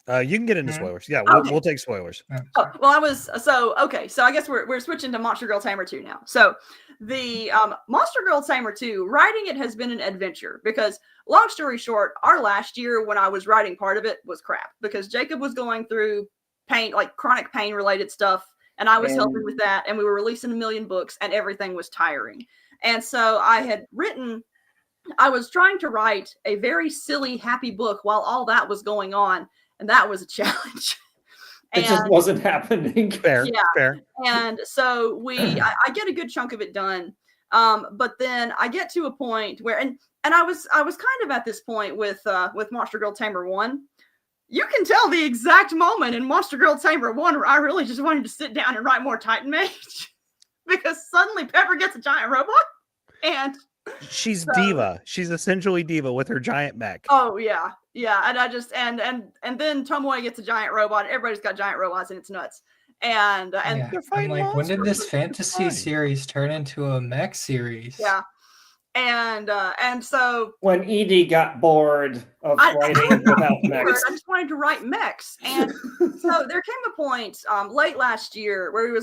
you. You can get into spoilers. Yeah, we'll take spoilers. Oh, well, so I guess we're switching to Monster Girl Tamer 2 now. So the Monster Girl Tamer 2, writing it has been an adventure, because long story short, our last year when I was writing part of it was crap, because Jacob was going through pain, like chronic pain related stuff, and I was helping with that, and we were releasing 1 million books, and everything was tiring. And so I was trying to write a very silly, happy book while all that was going on, and that was a challenge. It just wasn't happening. Fair. And so I get a good chunk of it done. But then I get to a point where, and I was kind of at this point with Monster Girl Tamer 1. You can tell the exact moment in Monster Girl Tamer 1 where I really just wanted to sit down and write more Titan Mage, because suddenly Pepper gets a giant robot, and she's diva. She's essentially diva with her giant mech. Oh yeah. And I just and then Tomoe gets a giant robot. Everybody's got giant robots, and it's nuts. And they're fighting. I'm like, when did this fantasy series turn into a mech series? Yeah. And so when Edie got bored of writing without mechs, I just wanted to write mechs. And so there came a point late last year where we were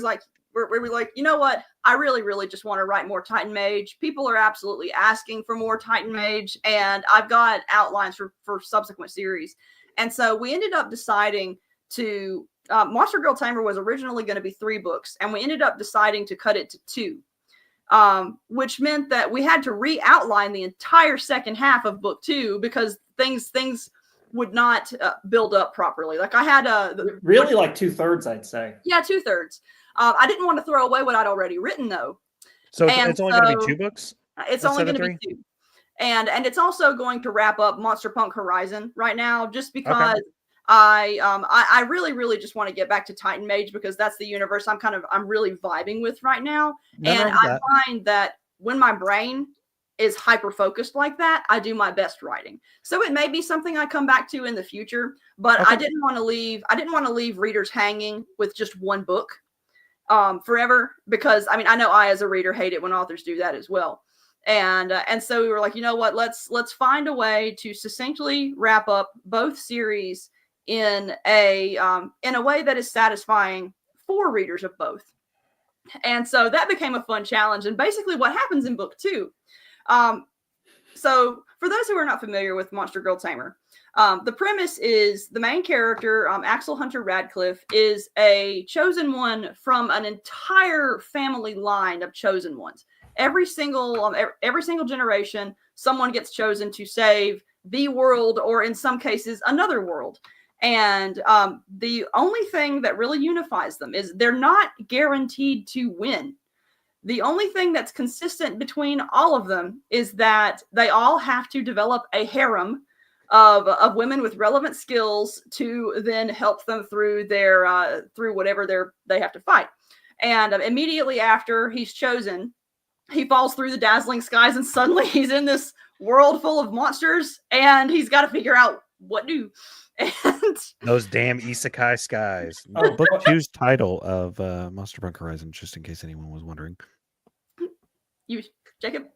like, you know what? I really, really just want to write more Titan Mage. People are absolutely asking for more Titan Mage, and I've got outlines for subsequent series. And so we ended up deciding to Monster Girl Tamer was originally going to be 3 books, and we ended up deciding to cut it to 2. Which meant that we had to re-outline the entire second half of book 2, because things would not build up properly. Like I had really like 2/3, I'd say. Yeah, 2/3. I didn't want to throw away what I'd already written, though. So it's only going to be 2 books? It's only going to be 2. And it's also going to wrap up Monster Punk Horizon right now, just because I really just want to get back to Titan Mage because that's the universe I'm really vibing with right now. And I find that when my brain is hyper focused like that, I do my best writing. So it may be something I come back to in the future, but I didn't want to leave readers hanging with just one book forever, because I mean, I know I as a reader hate it when authors do that as well. And so we were like, you know what, let's find a way to succinctly wrap up both series in a way that is satisfying for readers of both. And so that became a fun challenge. And basically what happens in book 2. So for those who are not familiar with Monster Girl Tamer, the premise is the main character, Axel Hunter Radcliffe, is a chosen one from an entire family line of chosen ones. Every single generation, someone gets chosen to save the world, or in some cases, another world. And the only thing that really unifies them is they're not guaranteed to win. The only thing that's consistent between all of them is that they all have to develop a harem of women with relevant skills to then help them through their through whatever they have to fight. And immediately after he's chosen, he falls through the dazzling skies, and suddenly he's in this world full of monsters, and he's got to figure out what do. And those damn isekai skies. Book 2's title of Monster Punk Horizon, just in case anyone was wondering. You, Jacob?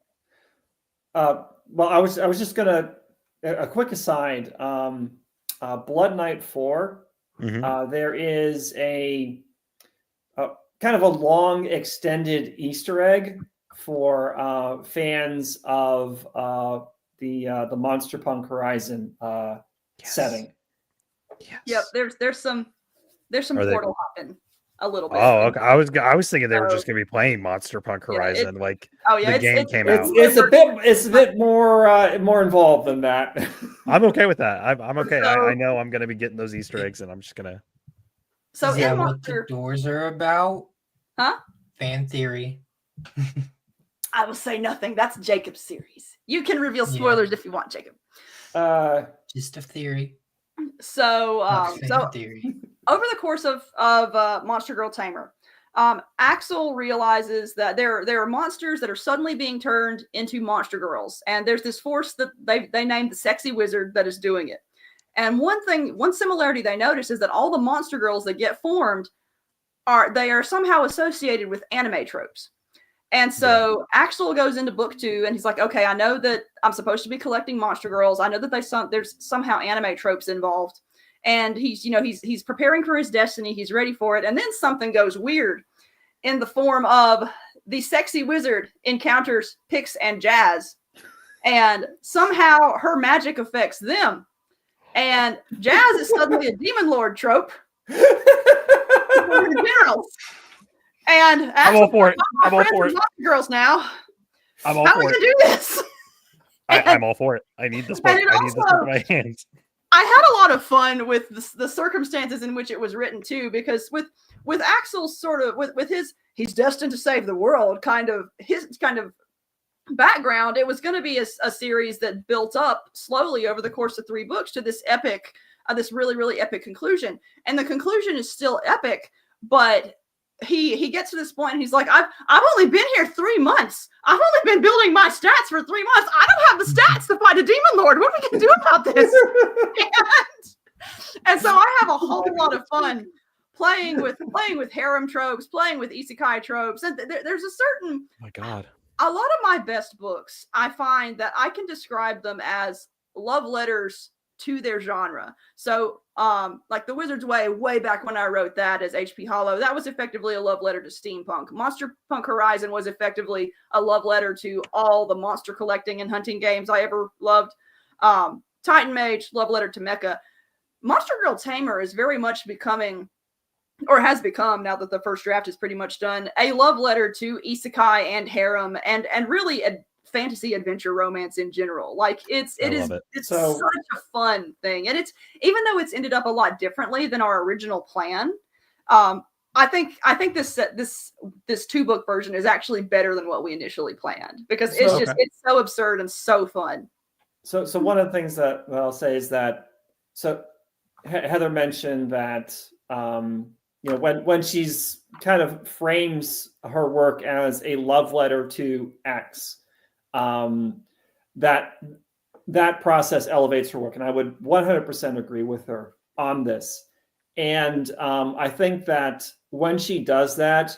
Well, I was just gonna a quick aside. Blood Knight 4. Mm-hmm. There is a kind of a long extended Easter egg for fans of the Monster Punk Horizon setting. Yes. Yep, there's some portal hopping a little bit. Oh, okay. I was thinking they were just gonna be playing Monster Punk Horizon, the game came out. It's a bit more involved than that. I'm okay with that. I'm okay. I know I'm gonna be getting those Easter eggs, and I'm just gonna. So is that what the doors are about? Huh? Fan theory. I will say nothing. That's Jacob's series. You can reveal spoilers if you want, Jacob. Just a theory. So theory. Over the course of Monster Girl Tamer, Axel realizes that there are monsters that are suddenly being turned into monster girls, and there's this force that they named the Sexy Wizard that is doing it. And one similarity they notice is that all the monster girls that get formed are somehow associated with anime tropes. And so Axel goes into book 2 and he's like, okay, I know that I'm supposed to be collecting monster girls. I know that there's somehow anime tropes involved. And he's preparing for his destiny. He's ready for it. And then something goes weird in the form of the Sexy Wizard encounters Pix and Jazz. And somehow her magic affects them. And Jazz is suddenly a Demon Lord trope. Generals. And I'm all for it. I'm all for it. Girls now. I'm all How for are we it. gonna do this? I'm all for it. I need this book. I need this book in my hands. I had a lot of fun with the circumstances in which it was written too, because with Axel's sort of with his he's destined to save the world his background, it was going to be a series that built up slowly over the course of 3 books to this epic, this really, really epic conclusion. And the conclusion is still epic, but he gets to this point and he's like, I've only been here 3 months. I've only been building my stats for 3 months. I don't have the stats to fight a demon lord. What are we going to do about this? and so I have a whole lot of fun playing with harem tropes, playing with isekai tropes. And there's a certain, oh my God, a lot of my best books, I find that I can describe them as love letters to their genre. So like The Wizard's way back when I wrote that as H.P. Holo, that was effectively a love letter to steampunk. Monster Punk Horizon was effectively a love letter to all the monster collecting and hunting games I ever loved. Titan Mage, love letter to mecha. Monster Girl Tamer is very much becoming, or has become now that the first draft is pretty much done, a love letter to isekai and harem and really a fantasy adventure romance in general. Like it's such a fun thing. And it's, even though it's ended up a lot differently than our original plan, I think this 2-book version is actually better than what we initially planned, because it's so absurd and so fun. So one of the things that I'll say is that, so Heather mentioned that when she's kind of frames her work as a love letter to X, that process elevates her work, and I would 100% agree with her on this. And I think that when she does that,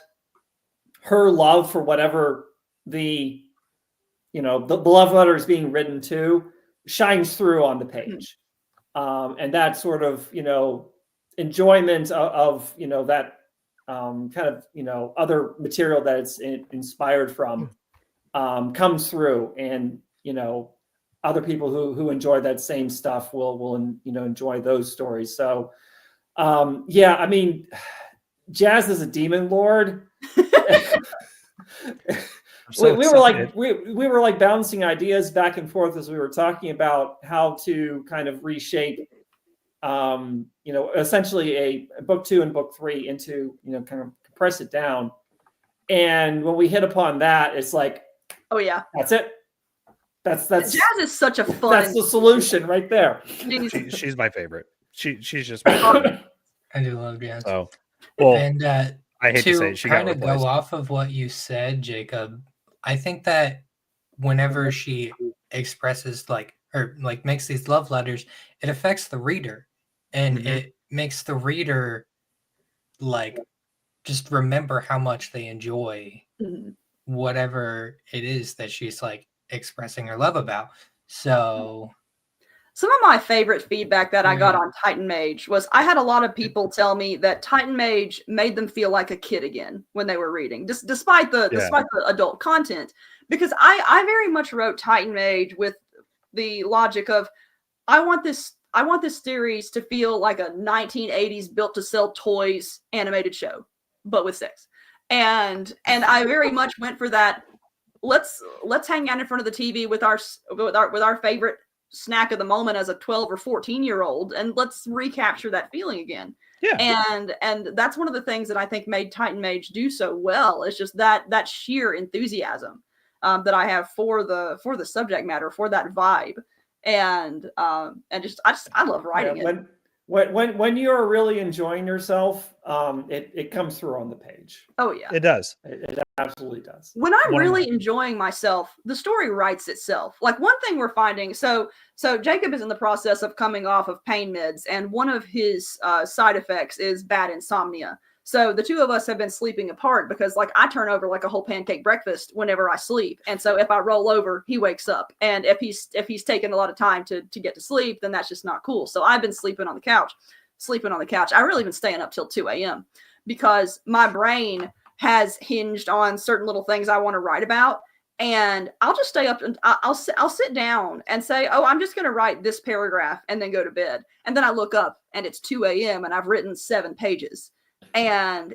her love for whatever the love letter is being written to shines through on the page. And that sort of, enjoyment of that kind of, other material that it's inspired from comes through. And, other people who enjoy that same stuff will enjoy those stories. So, I mean, Jazz is a demon lord. So we were like bouncing ideas back and forth as we were talking about how to kind of reshape, essentially a book 2 and book 3 into, kind of compress it down. And when we hit upon that, it's like, oh yeah, that's it. That's Jazz is such a fun. That's the solution right there. She's my favorite. She's just my favorite. I do love Jazz. So, well, and I hate to say it, she got kind of replaced. go off of what you said, Jacob. I think that whenever she expresses makes these love letters, it affects the reader, and it makes the reader just remember how much they enjoy whatever it is that she's expressing her love about. So some of my favorite feedback that I got on Titan Mage was I had a lot of people tell me that Titan Mage made them feel like a kid again when they were reading, despite the adult content. Because I very much wrote Titan Mage with the logic of I want this series to feel like a 1980s built to sell toys animated show, but with sex. And I very much went for that. Let's hang out in front of the TV with our favorite snack of the moment as a 12 or 14-year-old, and let's recapture that feeling again. Yeah. And that's one of the things that I think made Titan Mage do so well. It's just that sheer enthusiasm that I have for the subject matter, for that vibe. And I love writing it. When you're really enjoying yourself, it comes through on the page. Oh yeah, it does. It absolutely does. When I'm really enjoying myself, the story writes itself. Like one thing we're finding, so Jacob is in the process of coming off of pain meds, and one of his side effects is bad insomnia. So the two of us have been sleeping apart because I turn over like a whole pancake breakfast whenever I sleep. And so if I roll over, he wakes up. And if he's taken a lot of time to get to sleep, then that's just not cool. So I've been sleeping on the couch. I really been staying up till 2 a.m. because my brain has hinged on certain little things I want to write about. And I'll just stay up and I'll sit down and say, oh, I'm just going to write this paragraph and then go to bed. And then I look up and it's 2 a.m. and I've written 7 pages. And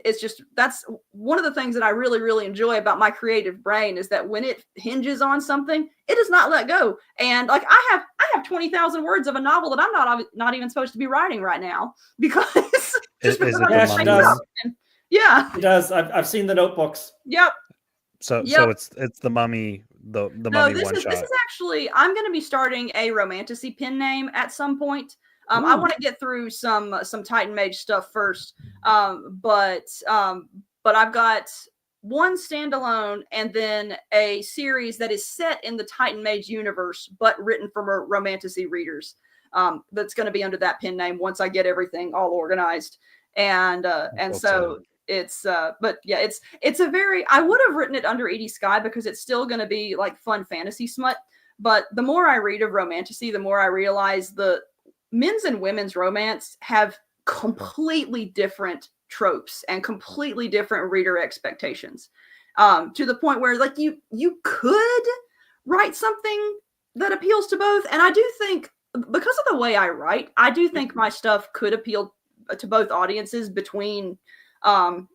that's one of the things that I really, really enjoy about my creative brain is that when it hinges on something, it does not let go. And I have 20,000 words of a novel that I'm not even supposed to be writing right now because it does. I've seen the notebooks. Yep. So it's the Mummy, the Mummy one shot. This is actually, I'm going to be starting a romantasy pen name at some point. I want to get through some Titan Mage stuff first, but I've got one standalone and then a series that is set in the Titan Mage universe, but written for romantasy readers. That's going to be under that pen name once I get everything all organized, and so it's a very, I would have written it under Edie Skye because it's still going to be like fun fantasy smut, but the more I read of romantasy, the more I realize the men's and women's romance have completely different tropes and completely different reader expectations, to the point where you could write something that appeals to both. And I do think because of the way I write, I do think my stuff could appeal to both audiences between both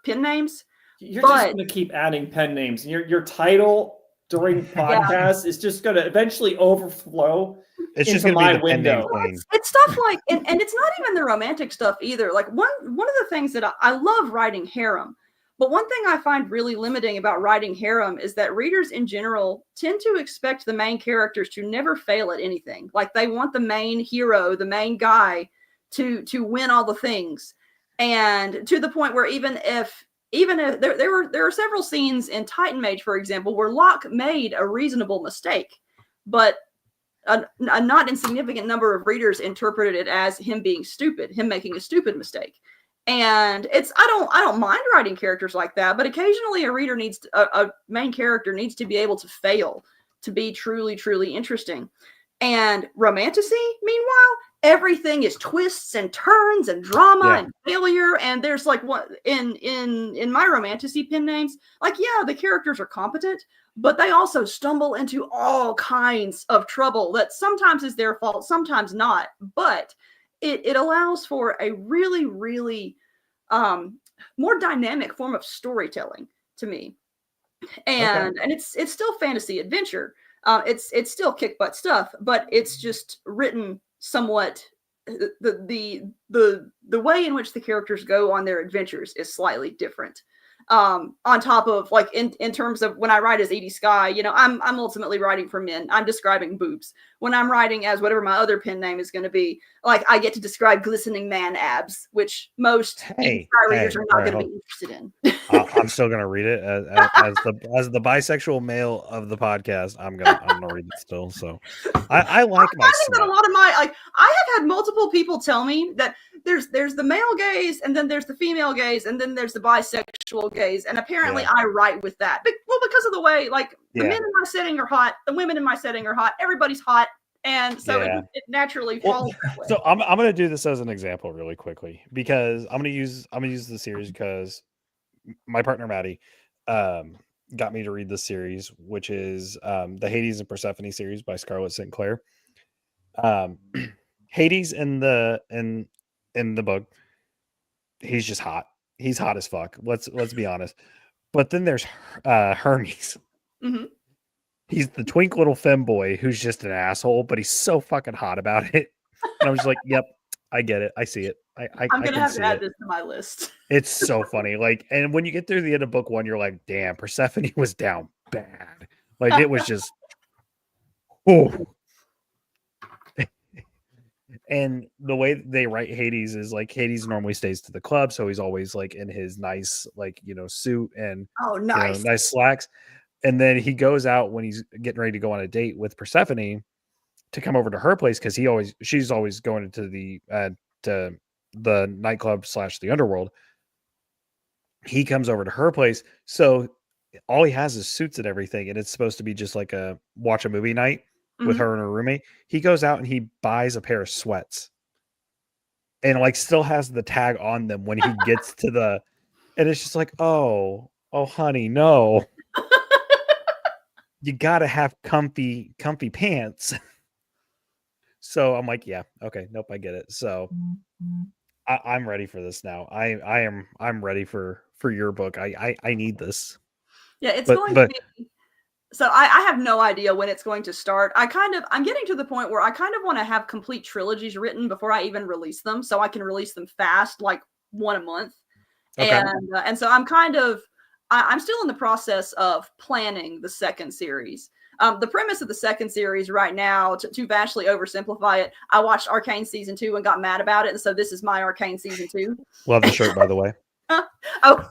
pen names. You're just going to keep adding pen names. Your title during podcast is just going to eventually overflow into my window. It's stuff like, and it's not even the romantic stuff either. Like one of the things that I love writing harem, But one thing I find really limiting about writing harem is that readers in general tend to expect the main characters to never fail at anything. Like they want the main hero, the main guy to win all the things. And to the point where even if there are several scenes in Titan Mage, for example, where Locke made a reasonable mistake, but a not insignificant number of readers interpreted it as him being stupid, him making a stupid mistake. And I don't mind writing characters like that, but occasionally a main character needs to be able to fail to be truly, truly interesting. And romantasy, meanwhile, everything is twists and turns and drama and failure. And there's like what in my romantasy pen names, like, yeah, the characters are competent, but they also stumble into all kinds of trouble that sometimes is their fault, sometimes not. But it allows for a really, really more dynamic form of storytelling to me. And it's still fantasy adventure. It's still kick butt stuff, but it's just written somewhat. The way in which the characters go on their adventures is slightly different. On top of like in terms of when I write as Edie Skye, you know, I'm ultimately writing for men. I'm describing boobs. When I'm writing as whatever my other pen name is going to be, like I get to describe glistening man abs, which most Edie Skye readers are not going to be interested in. I'm still going to read it as the bisexual male of the podcast. I'm gonna read it still. So I like my. I think that a lot of my I have had multiple people tell me that there's the male gaze, and then there's the female gaze, and then there's the bisexual gaze, and apparently I write with that. Well, because of the way like the men in my setting are hot, the women in my setting are hot, everybody's hot, and so it naturally falls. So I'm going to do this as an example really quickly because I'm going to use the series because my partner Maddie got me to read this series, which is the Hades and Persephone series by Scarlett Sinclair. Hades in the book, he's just hot. He's hot as fuck. Let's be honest. But then there's Hermes. Mm-hmm. He's the twink little femboy who's just an asshole, but he's so fucking hot about it. And I'm just like, yep, I get it. I see it. I'm gonna have to add this to my list. It's so funny. Like, and when you get through the end of book one, you're like, damn, Persephone was down bad. Like it was just And the way they write Hades is like Hades normally stays to the club, so he's always like in his nice, like, you know, suit and nice nice slacks. And then he goes out when he's getting ready to go on a date with Persephone to come over to her place because she's always going into the nightclub / the underworld. He comes over to her place, so all he has is suits and everything, and it's supposed to be just like a watch a movie night with her and her roommate. He goes out and he buys a pair of sweats and like still has the tag on them when he gets to the, and it's just like, oh honey, no. You gotta have comfy pants. So I'm like, yeah, okay, nope, I get it. So I'm ready for this now. I'm ready for your book. I need this. Yeah, it's going to be. So I have no idea when it's going to start. I'm getting to the point where I kind of want to have complete trilogies written before I even release them, so I can release them fast, like one a month. Okay. And so I'm still in the process of planning the second series. The premise of the second series right now, to vastly oversimplify it, I watched Arcane season 2 and got mad about it, and so this is my Arcane season 2. Love the shirt, by the way. Oh,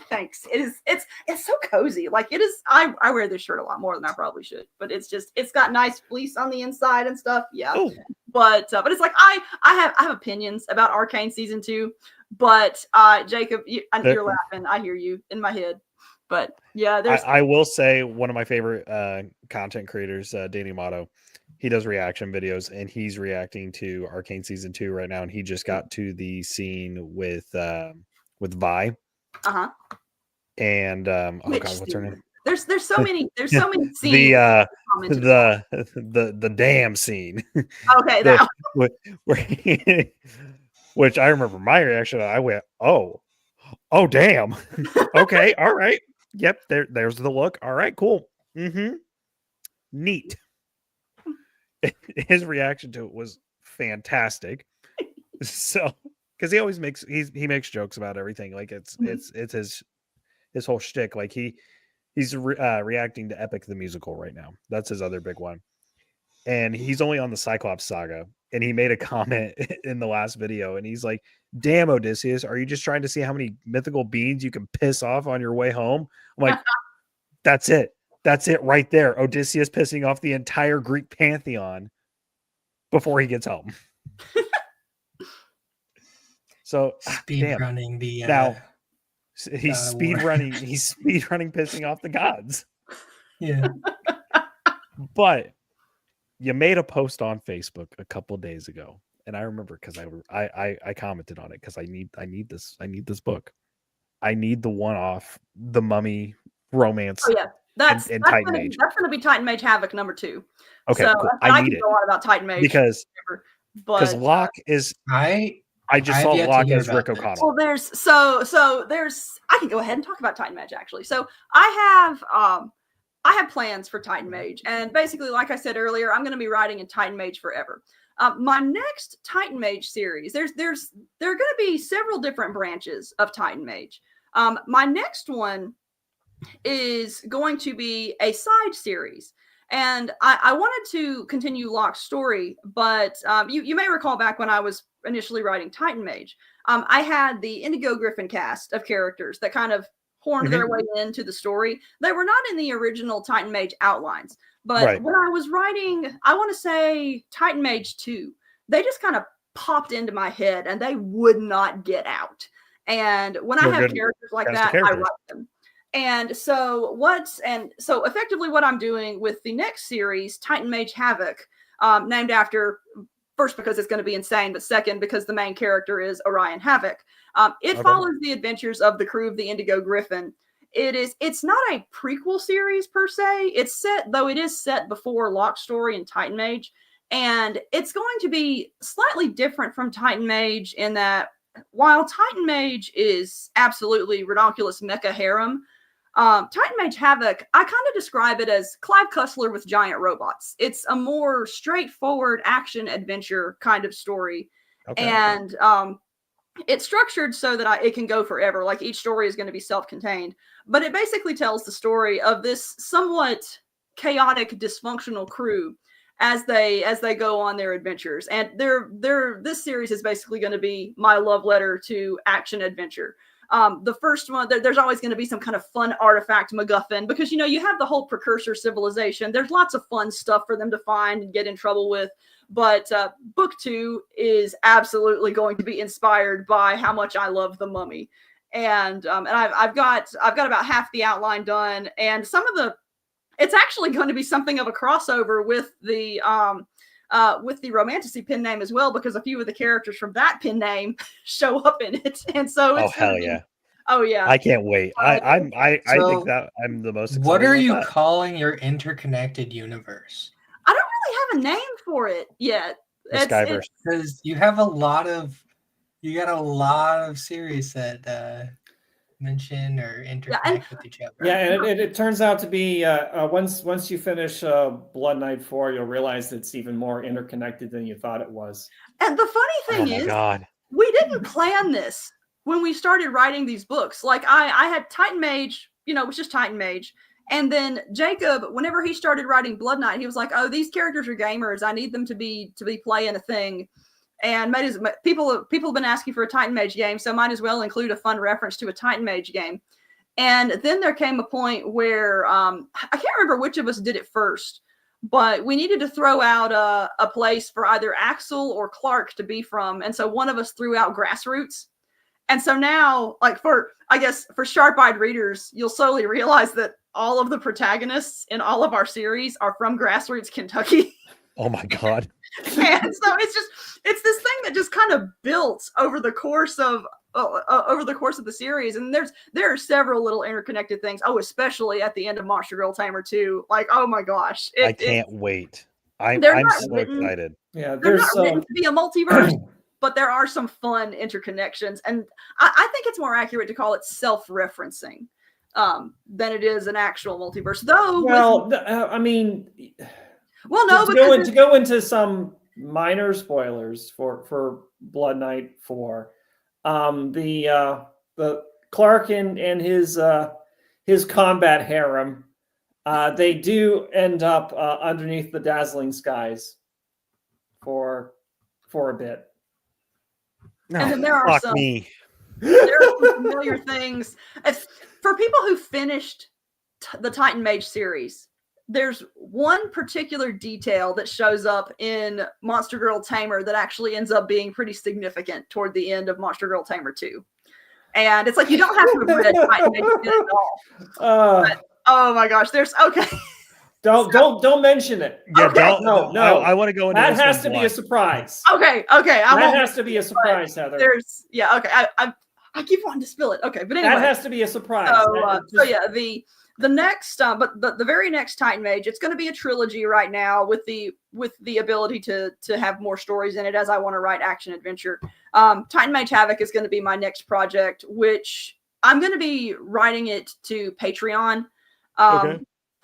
thanks. It's so cozy. Like it is. I wear this shirt a lot more than I probably should, but it's got nice fleece on the inside and stuff. Yeah. Ooh. But it's like I have opinions about Arcane season 2, but Jacob, you're laughing. I hear you in my head. But yeah, I will say one of my favorite content creators, Danny Motto, he does reaction videos and he's reacting to Arcane season 2 right now, and he just got to the scene with Vi. Uh-huh. And oh god, what's her name? There's so many scenes. the damn scene. Okay, that which I remember my reaction. I went, oh damn. Okay, all right. Yep, there's the look. All right, cool. Neat. His reaction to it was fantastic. So because he always makes he makes jokes about everything. Like it's his his whole shtick. Like he's reacting to Epic the Musical right now. That's his other big one. And he's only on the Cyclops saga. And he made a comment in the last video, and he's like, "Damn, Odysseus, are you just trying to see how many mythical beings you can piss off on your way home?" I'm like, that's it. That's it right there. Odysseus pissing off the entire Greek pantheon before he gets home. So speed running the now he's speed running. He's speed running, pissing off the gods. Yeah, but you made a post on Facebook a couple days ago, and I remember because I commented on it because I need this book. I need the one-off, the Mummy romance. Oh yeah, that's Titan Mage. That's going to be Titan Mage Havoc number 2. Okay, so cool. I need it. Go on about Titan Mage because Locke is I just saw Locke as Rick O'Connell. Well, there's I can go ahead and talk about Titan Mage actually. So I have plans for Titan Mage, and basically, like I said earlier, I'm going to be writing in Titan Mage forever. My next Titan Mage series, there are going to be several different branches of Titan Mage. My next one is going to be a side series, and I wanted to continue Locke's story, but you may recall back when I was initially writing Titan Mage, I had the Indigo Griffin cast of characters that kind of horned their way into the story. They were not in the original Titan Mage outlines, but when I was writing, I want to say Titan Mage 2, they just kind of popped into my head and they would not get out. And when I have characters like that, I write them. And so effectively what I'm doing with the next series, Titan Mage Havoc, named after, first because it's going to be insane, but second because the main character is Orion Havoc. It follows the adventures of the crew of the Indigo Griffin. It's not a prequel series per se. It is set before Locke's story in Titan Mage, and it's going to be slightly different from Titan Mage in that while Titan Mage is absolutely ridiculous mecha harem, Titan Mage Havoc, I kind of describe it as Clive Cussler with giant robots. It's a more straightforward action adventure kind of story. And it's structured so that it can go forever. Like each story is going to be self-contained, but it basically tells the story of this somewhat chaotic, dysfunctional crew as they go on their adventures. And this series is basically going to be my love letter to action adventure. The first one, there's always going to be some kind of fun artifact MacGuffin because, you have the whole precursor civilization. There's lots of fun stuff for them to find and get in trouble with. But book 2 is absolutely going to be inspired by how much I love the Mummy. And I've got about half the outline done. And it's actually going to be something of a crossover with the Romantasy pen name as well, because a few of the characters from that pen name show up in it, and so it's oh yeah, I can't wait. I think that I'm the most excited. What are you calling your interconnected universe? I don't really have a name for it yet. Skyverse, because you got a lot of series that mention or interconnect with each other. Yeah, and it turns out to be once you finish Blood Knight 4, you'll realize it's even more interconnected than you thought it was. And the funny thing is, we didn't plan this when we started writing these books. Like I had Titan Mage, it was just Titan Mage. And then Jacob, whenever he started writing Blood Knight, he was like, "Oh, these characters are gamers. I need them to be playing a thing." And people have been asking for a Titan Mage game, so might as well include a fun reference to a Titan Mage game. And then there came a point where I can't remember which of us did it first, but we needed to throw out a place for either Axel or Clark to be from. And so one of us threw out Grassroots. And so now, like for sharp-eyed readers, you'll slowly realize that all of the protagonists in all of our series are from Grassroots, Kentucky. Oh my God. And so it's this thing that just kind of built over the course of the series. And there are several little interconnected things. Oh, especially at the end of Monster Girl Tamer 2. Like, oh my gosh. I can't wait. I'm so excited. Yeah, they're not written to be a multiverse, but there are some fun interconnections. And I think it's more accurate to call it self-referencing than it is an actual multiverse. Though, to go into some minor spoilers for Blood Knight 4, the Clark and his his combat harem, they do end up underneath the dazzling skies for a bit. No, And then there are fuck some- me. There are some familiar things. For people who finished the Titan Mage series, there's one particular detail that shows up in Monster Girl Tamer that actually ends up being pretty significant toward the end of Monster Girl Tamer 2. And it's like, you don't have to have read Titan Mage at all. But, oh my gosh, okay. Don't mention it. Yeah, Okay. no. I want to go into that this has one to be a blind. surprise. Okay. That has to be a surprise, Heather. Okay. I keep wanting to spill it. Okay, but anyway, that has to be a surprise. So yeah, the next, but the very next Titan Mage, it's going to be a trilogy right now with the ability to have more stories in it as I want to write action adventure. Titan Mage Havoc is going to be my next project, which I'm going to be writing it to Patreon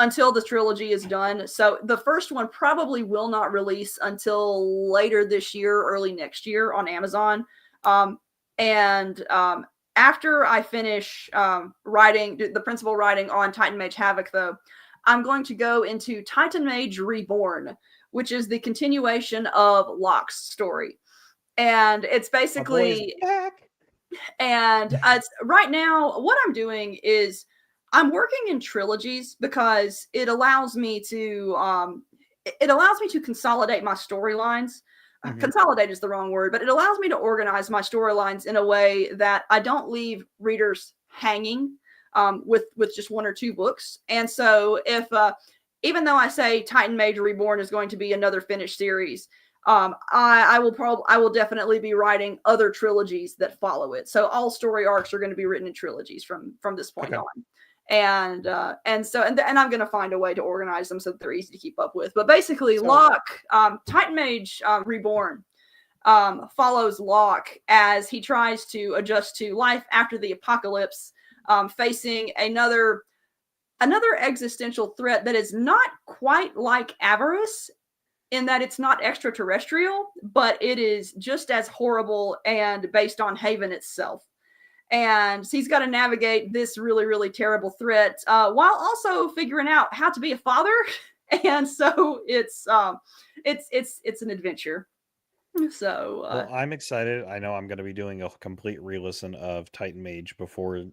until the trilogy is done. So the first one probably will not release until later this year, early next year on Amazon. After I finish writing the principal writing on Titan Mage Havoc, though, I'm going to go into Titan Mage Reborn, which is the continuation of Locke's story. And it's basically, and it's right now, what I'm doing is I'm working in trilogies because it allows me to consolidate my storylines. Consolidate is the wrong word, but it allows me to organize my storylines in a way that I don't leave readers hanging with just one or two books. And so if even though I say Titan Mage Reborn is going to be another finished series, I will definitely be writing other trilogies that follow it. So all story arcs are going to be written in trilogies from this point on. And I'm going to find a way to organize them so that they're easy to keep up with. But basically, Locke, Titan Mage Reborn, follows Locke as he tries to adjust to life after the apocalypse, facing another existential threat that is not quite like avarice, in that it's not extraterrestrial, but it is just as horrible and based on Haven itself. And so he's got to navigate this really, really terrible threat while also figuring out how to be a father. And so it's an adventure. So well, I'm excited. I know I'm going to be doing a complete re-listen of Titan Mage before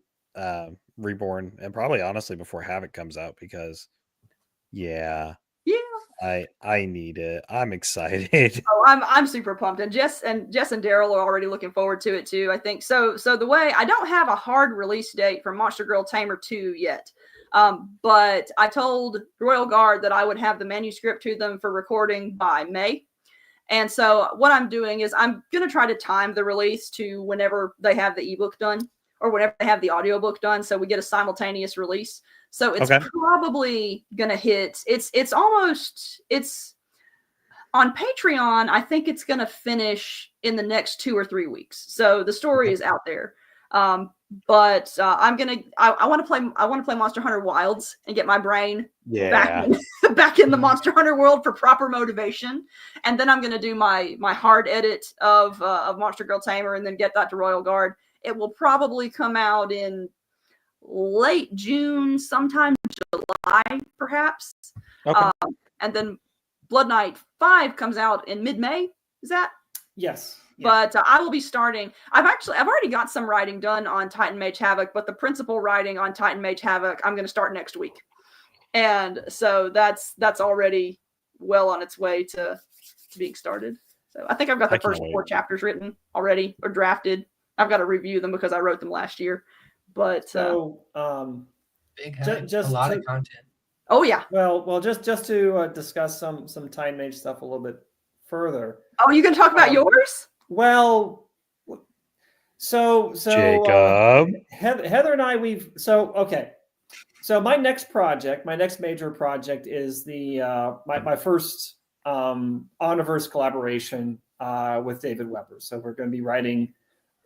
Reborn, and probably honestly before Havoc comes out, because I need it. I'm excited. Oh, I'm super pumped, and Jess and Daryl are already looking forward to it too. I think so. So the way I don't have a hard release date for Monster Girl Tamer 2 yet, but I told Royal Guard that I would have the manuscript to them for recording by May. And so what I'm doing is I'm going to try to time the release to whenever they have the ebook done or whenever they have the audiobook done, so we get a simultaneous release. So it's probably going to hit. It's on Patreon. I think it's going to finish in the next 2 or 3 weeks. So the story is out there. But I want to play Monster Hunter Wilds and get my brain back in the Monster Hunter world for proper motivation. And then I'm going to do my hard edit of Monster Girl Tamer and then get that to Royal Guard. It will probably come out in late June, sometime July, perhaps. And then Blood Knight 5 comes out in mid-May. Is that? Yes. But I will be starting. I've already got some writing done on Titan Mage Havoc, but the principal writing on Titan Mage Havoc I'm going to start next week, and so that's already well on its way to being started. So I think I've got the first 4 chapters written already or drafted. I've got to review them because I wrote them last year. But big hype, just a lot of content. Oh yeah. Well, just to discuss some Titan Mage stuff a little bit further. Oh, you can talk about yours? Well, so Jacob, Heather and I, So my next major project is the my first Omniverse collaboration with David Weber. So we're going to be writing.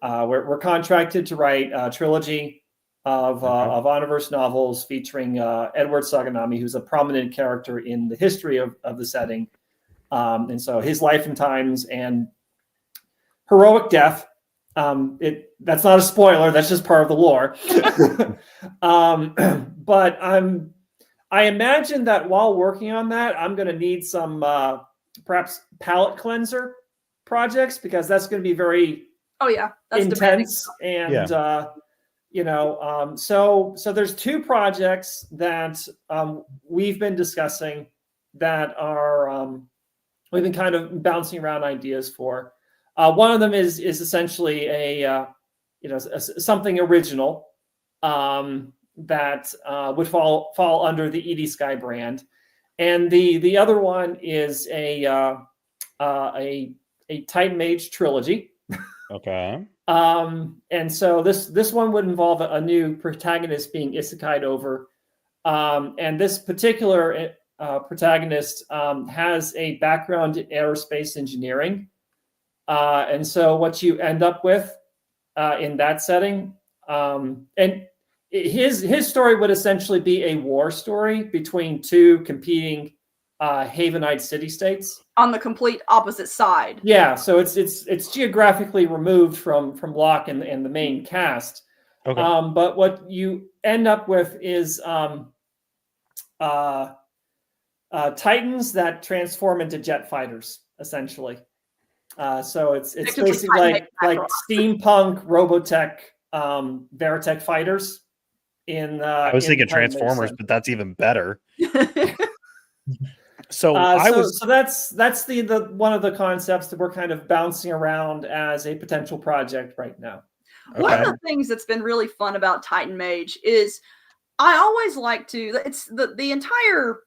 We're contracted to write a trilogy of Omniverse novels featuring Edward Saganami, who's a prominent character in the history of the setting, and so his life and times and heroic death That's not a spoiler. That's just part of the lore. But I imagine that while working on that, I'm going to need some perhaps palette cleanser projects, because that's going to be very that's intense demanding. And so there's 2 projects that we've been discussing that are we've been kind of bouncing around ideas for. One of them is essentially a something original that would fall under the Edie Skye brand, and the other one is a Titan Mage trilogy. Okay. And so this one would involve a new protagonist being isekai'd over, and this particular protagonist has a background in aerospace engineering, and so what you end up with in that setting, and his story would essentially be a war story between 2 competing Havenite city-states on the complete opposite side. Yeah, so it's geographically removed from Locke and the main cast. Okay. But what you end up with is Titans that transform into jet fighters, essentially. So it's basically like steampunk Robotech Veritech fighters. I was thinking Transformers, but that's even better. So that's the one of the concepts that we're kind of bouncing around as a potential project right now. Okay. One of the things that's been really fun about Titan Mage is I always like to, it's the entire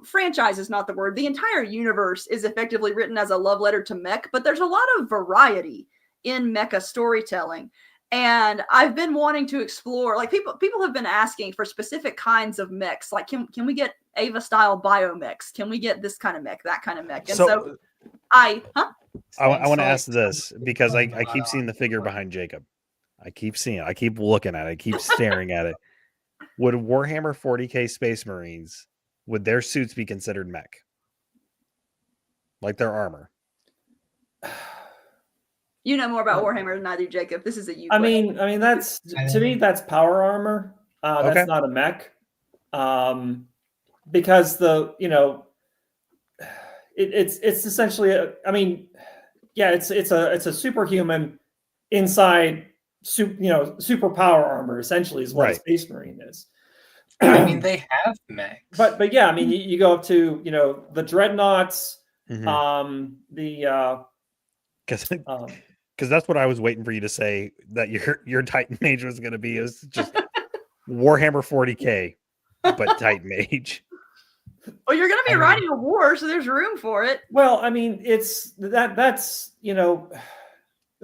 franchise is not the word. The entire universe is effectively written as a love letter to mech, but there's a lot of variety in mecha storytelling. And I've been wanting to explore, like people have been asking for specific kinds of mechs. Like, can we get Ava style biomechs? Can we get this kind of mech, that kind of mech? And so I want to ask this because I keep seeing the figure behind Jacob. I keep seeing it. I keep looking at it. I keep staring at it. Would Warhammer 40K Space Marines, would their suits be considered mech? Like their armor? You know more about Warhammer than I do, Jacob. This is a you. I mean, that's to me that's power armor. That's not a mech, because it's essentially it's a superhuman inside super power armor. Essentially, is what a Space Marine is. I mean, they have mechs, but yeah, I mean, you go up to the dreadnoughts, because that's what I was waiting for you to say, that your Titan Mage was going to be, is just Warhammer 40K, but Titan Mage. Well, you're going to be riding a war, so there's room for it. Well, I mean, that's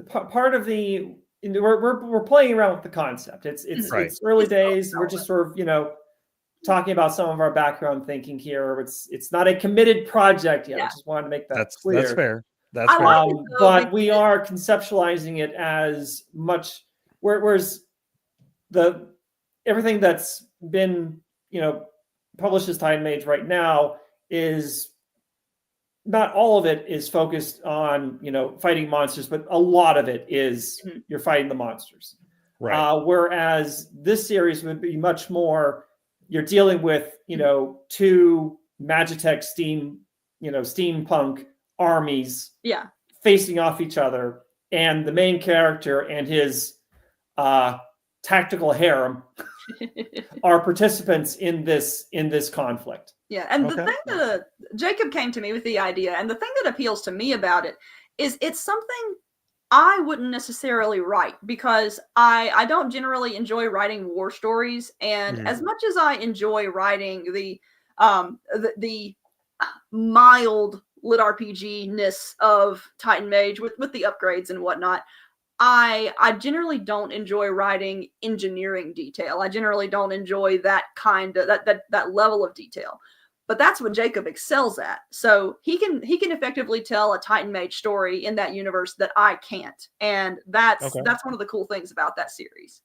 part of the we're playing around with the concept. It's early days. We're just sort of talking about some of our background thinking here. It's not a committed project yet. I just wanted to make that clear. That's fair. That's fair. But we are conceptualizing it as much, whereas everything that's been published as Titan Mage right now is not all of it is focused on fighting monsters, but a lot of it is you're fighting the monsters. Right. Whereas this series would be much more you're dealing with 2 Magitech steampunk armies facing off each other, and the main character and his tactical harem are participants in this conflict. Yeah, and the thing that Jacob came to me with the idea, and the thing that appeals to me about it is it's something I wouldn't necessarily write, because I don't generally enjoy writing war stories, and as much as I enjoy writing the mild lit RPG-ness of Titan Mage with the upgrades and whatnot, I generally don't enjoy writing engineering detail. I generally don't enjoy that kind of that level of detail. But that's what Jacob excels at. So he can effectively tell a Titan Mage story in that universe that I can't. And that's one of the cool things about that series.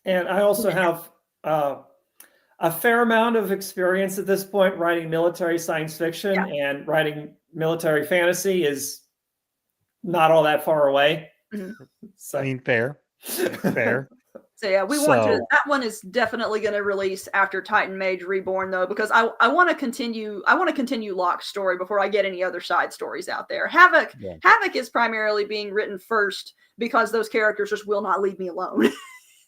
And I also have a fair amount of experience at this point writing military science fiction, and writing military fantasy is not all that far away. I mean, fair. So yeah, that one is definitely going to release after Titan Mage Reborn though, because I want to continue Locke's story before I get any other side stories out there. Havoc is primarily being written first because those characters just will not leave me alone.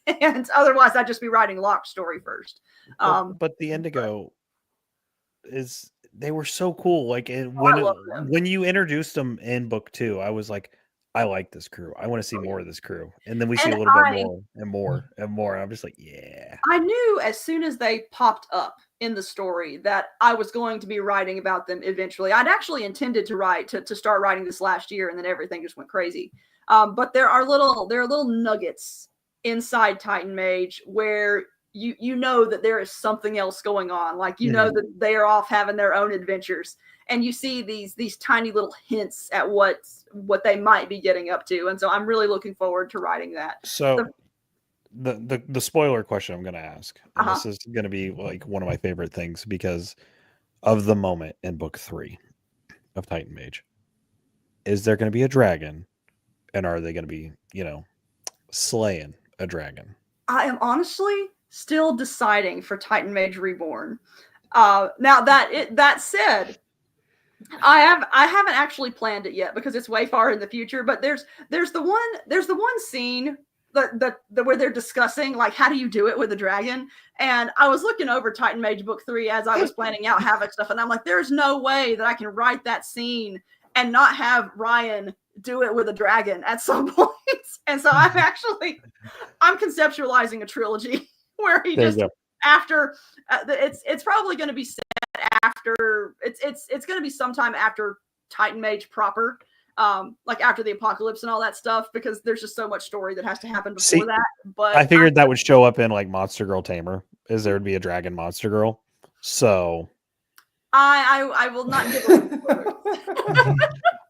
And otherwise I'd just be writing Locke's story first. But the Indigo they were so cool. Like when you introduced them in book 2, I was like, I like this crew. I want to see more of this crew. And then we see a little bit more and more and more. I'm just like, yeah. I knew as soon as they popped up in the story that I was going to be writing about them eventually. I'd actually intended to start writing this last year, and then everything just went crazy. But there are little nuggets inside Titan Mage where you know that there is something else going on. Like, you know that they are off having their own adventures. And you see these tiny little hints at what they might be getting up to. And so I'm really looking forward to writing that. So the spoiler question I'm going to ask, and this is going to be like one of my favorite things because of the moment in book 3 of Titan Mage. Is there going to be a dragon? And are they going to be, slaying a dragon? I am honestly still deciding for Titan Mage Reborn. Now that said, I haven't actually planned it yet because it's way far in the future. But there's the one scene that where they're discussing like how do you do it with a dragon, and I was looking over Titan Mage book 3 as I was planning out Havoc stuff, and I'm like, there's no way that I can write that scene and not have Ryan do it with a dragon at some point. And so I'm conceptualizing a trilogy where he just after it's probably going to be set after it's going to be sometime after Titan Mage proper, like after the apocalypse and all that stuff, because there's just so much story that has to happen before that. But I figured that would show up in like Monster Girl Tamer, is there would be a dragon monster girl. So I will not give a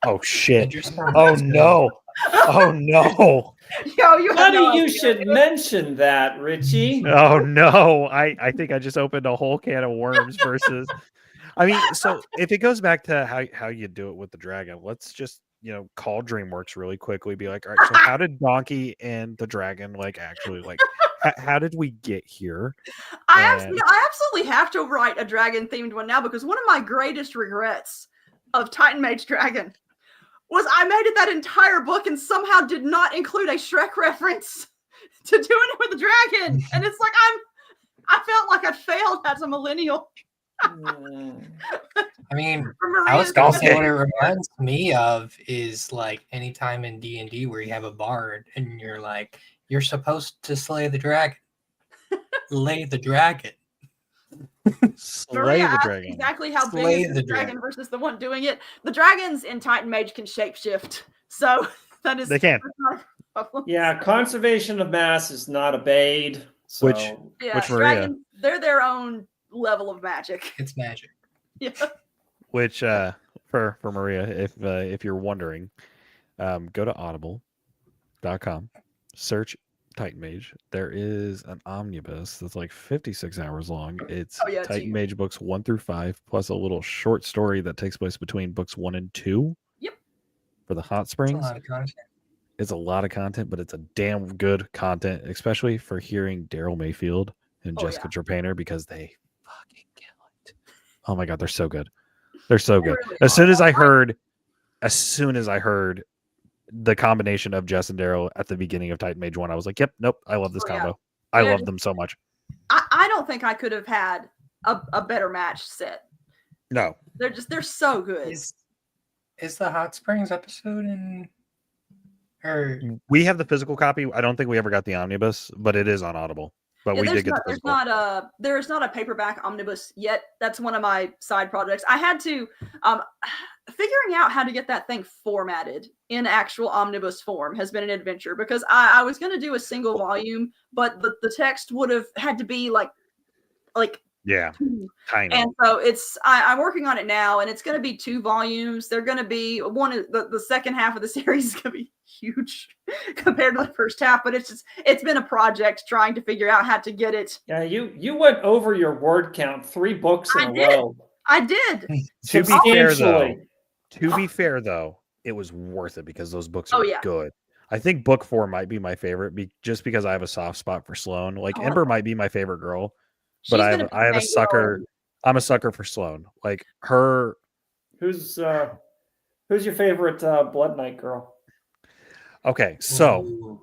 oh shit. Oh no. Oh no. Yo, you should mention that, Richie. Oh no. I think I just opened a whole can of worms versus I mean, so if it goes back to how you do it with the dragon, let's just call DreamWorks really quickly, be like, all right, so how did Donkey and the dragon actually how did we get here? I absolutely have to write a dragon themed one now, because one of my greatest regrets of Titan Mage Dragon was I made it that entire book and somehow did not include a Shrek reference to doing it with the dragon. And it's like I felt like I failed as a millennial. I mean, I was gonna say what it reminds me of is like anytime in D&D where you have a bard and you're like, you're supposed to slay the dragon. Lay the dragon. Slay the dragon. Exactly how big is the dragon versus the one doing it. The dragons in Titan Mage can shapeshift, so that is they can. Yeah, conservation of mass is not obeyed. So. Which Maria? Dragons, they're their own level of magic. It's magic. Yeah. Which for Maria, if you're wondering, go to audible.com, search Titan Mage. There is an omnibus that's like 56 hours long. It's Titan Mage books 1 through 5 plus a little short story that takes place between books 1 and 2. Yep. For the Hot Springs. It's a lot of content. It's a lot of content, but it's a damn good content, especially for hearing Daryl Mayfield and Jessica Trepanner, because they fucking kill it. Oh my god, they're so good. They're so good. Really as soon as I heard the combination of Jess and Daryl at the beginning of Titan Mage 1, I was like, yep, nope, I love this combo. I love them so much. I don't think I could have had a better match set. No. They're so good. Is the Hot Springs episode in we have the physical copy. I don't think we ever got the omnibus, but it is on Audible. But we did get the physical. There is not a paperback omnibus yet. That's one of my side projects. I had to figuring out how to get that thing formatted in actual omnibus form has been an adventure, because I was going to do a single volume, but the text would have had to be like tiny. And so I'm working on it now, and it's going to be 2 volumes. They're going to be the second half of the series is going to be huge compared to the first half, but it's been a project trying to figure out how to get it. Yeah, you went over your word count 3 books in a row. I did. To be fair though, it was worth it because those books are good. I think book 4 might be my favorite, just because I have a soft spot for Sloane. Like Ember might be my favorite girl, but I have a sucker. I'm a sucker for Sloane. Like her. Who's your favorite Blood Knight girl? Okay, so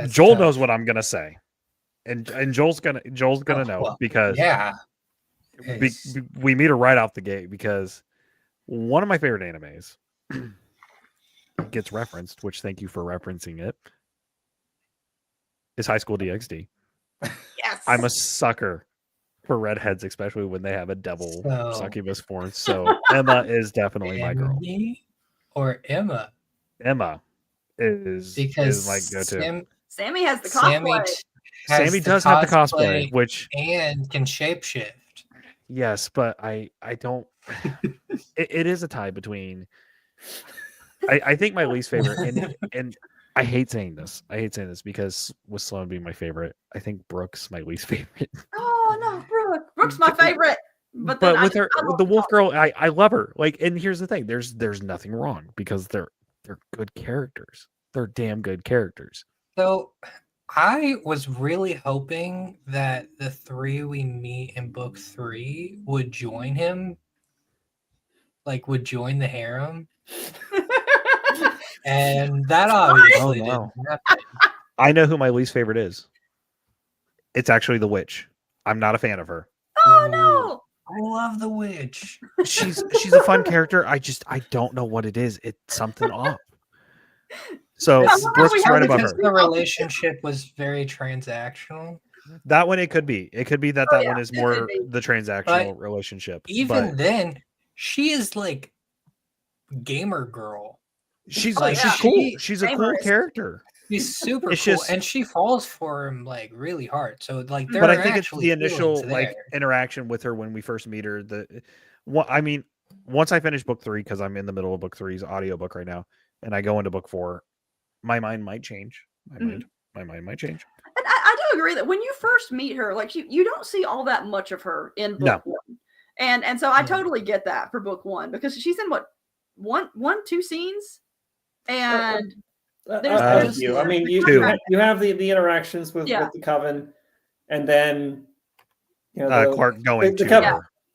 Joel knows what I'm gonna say, and Joel's gonna know because we meet her right off the gate, because one of my favorite animes gets referenced, which thank you for referencing it, is High School DxD. Yes. I'm a sucker for redheads, especially when they have a devil succubus form. So Emma is definitely my girl. Or Emma? Emma is my go-to. Sammy has the cosplay. Sammy does have the cosplay, which and can shapeshift. Yes, but I don't. It is a tie between. I think my least favorite, and I hate saying this. Because with Sloane being my favorite, I think Brooke's my least favorite. Oh no, Brooke! Brooke's my favorite. But with the wolf girl, I love her. Like, and here's the thing: there's nothing wrong, because they're good characters. They're damn good characters. So I was really hoping that the 3 we meet in book 3 would join him, like would join the harem. And that obviously didn't happen. I know who my least favorite is. It's actually the witch. I'm not a fan of her. Oh no! I love the witch. She's a fun character. I don't know what it is. It's something off. So Brooke's right about her. The relationship was very transactional. That one, it could be. It could be that one is more the transactional relationship. Even then, she is like gamer girl. She's cool. She's a cool character. She's super cool, and she falls for him like really hard. So like, but I think it's the initial like interaction with her when we first meet her. I mean, once I finish book 3, because I'm in the middle of book 3's audiobook right now, and I go into book 4, my mind might change. My mind might change. And I do agree that when you first meet her, like you don't see all that much of her in book 1, and so I totally get that for book 1, because she's in what 2 scenes, and I mean, you have the interactions with the coven, and then Clark going to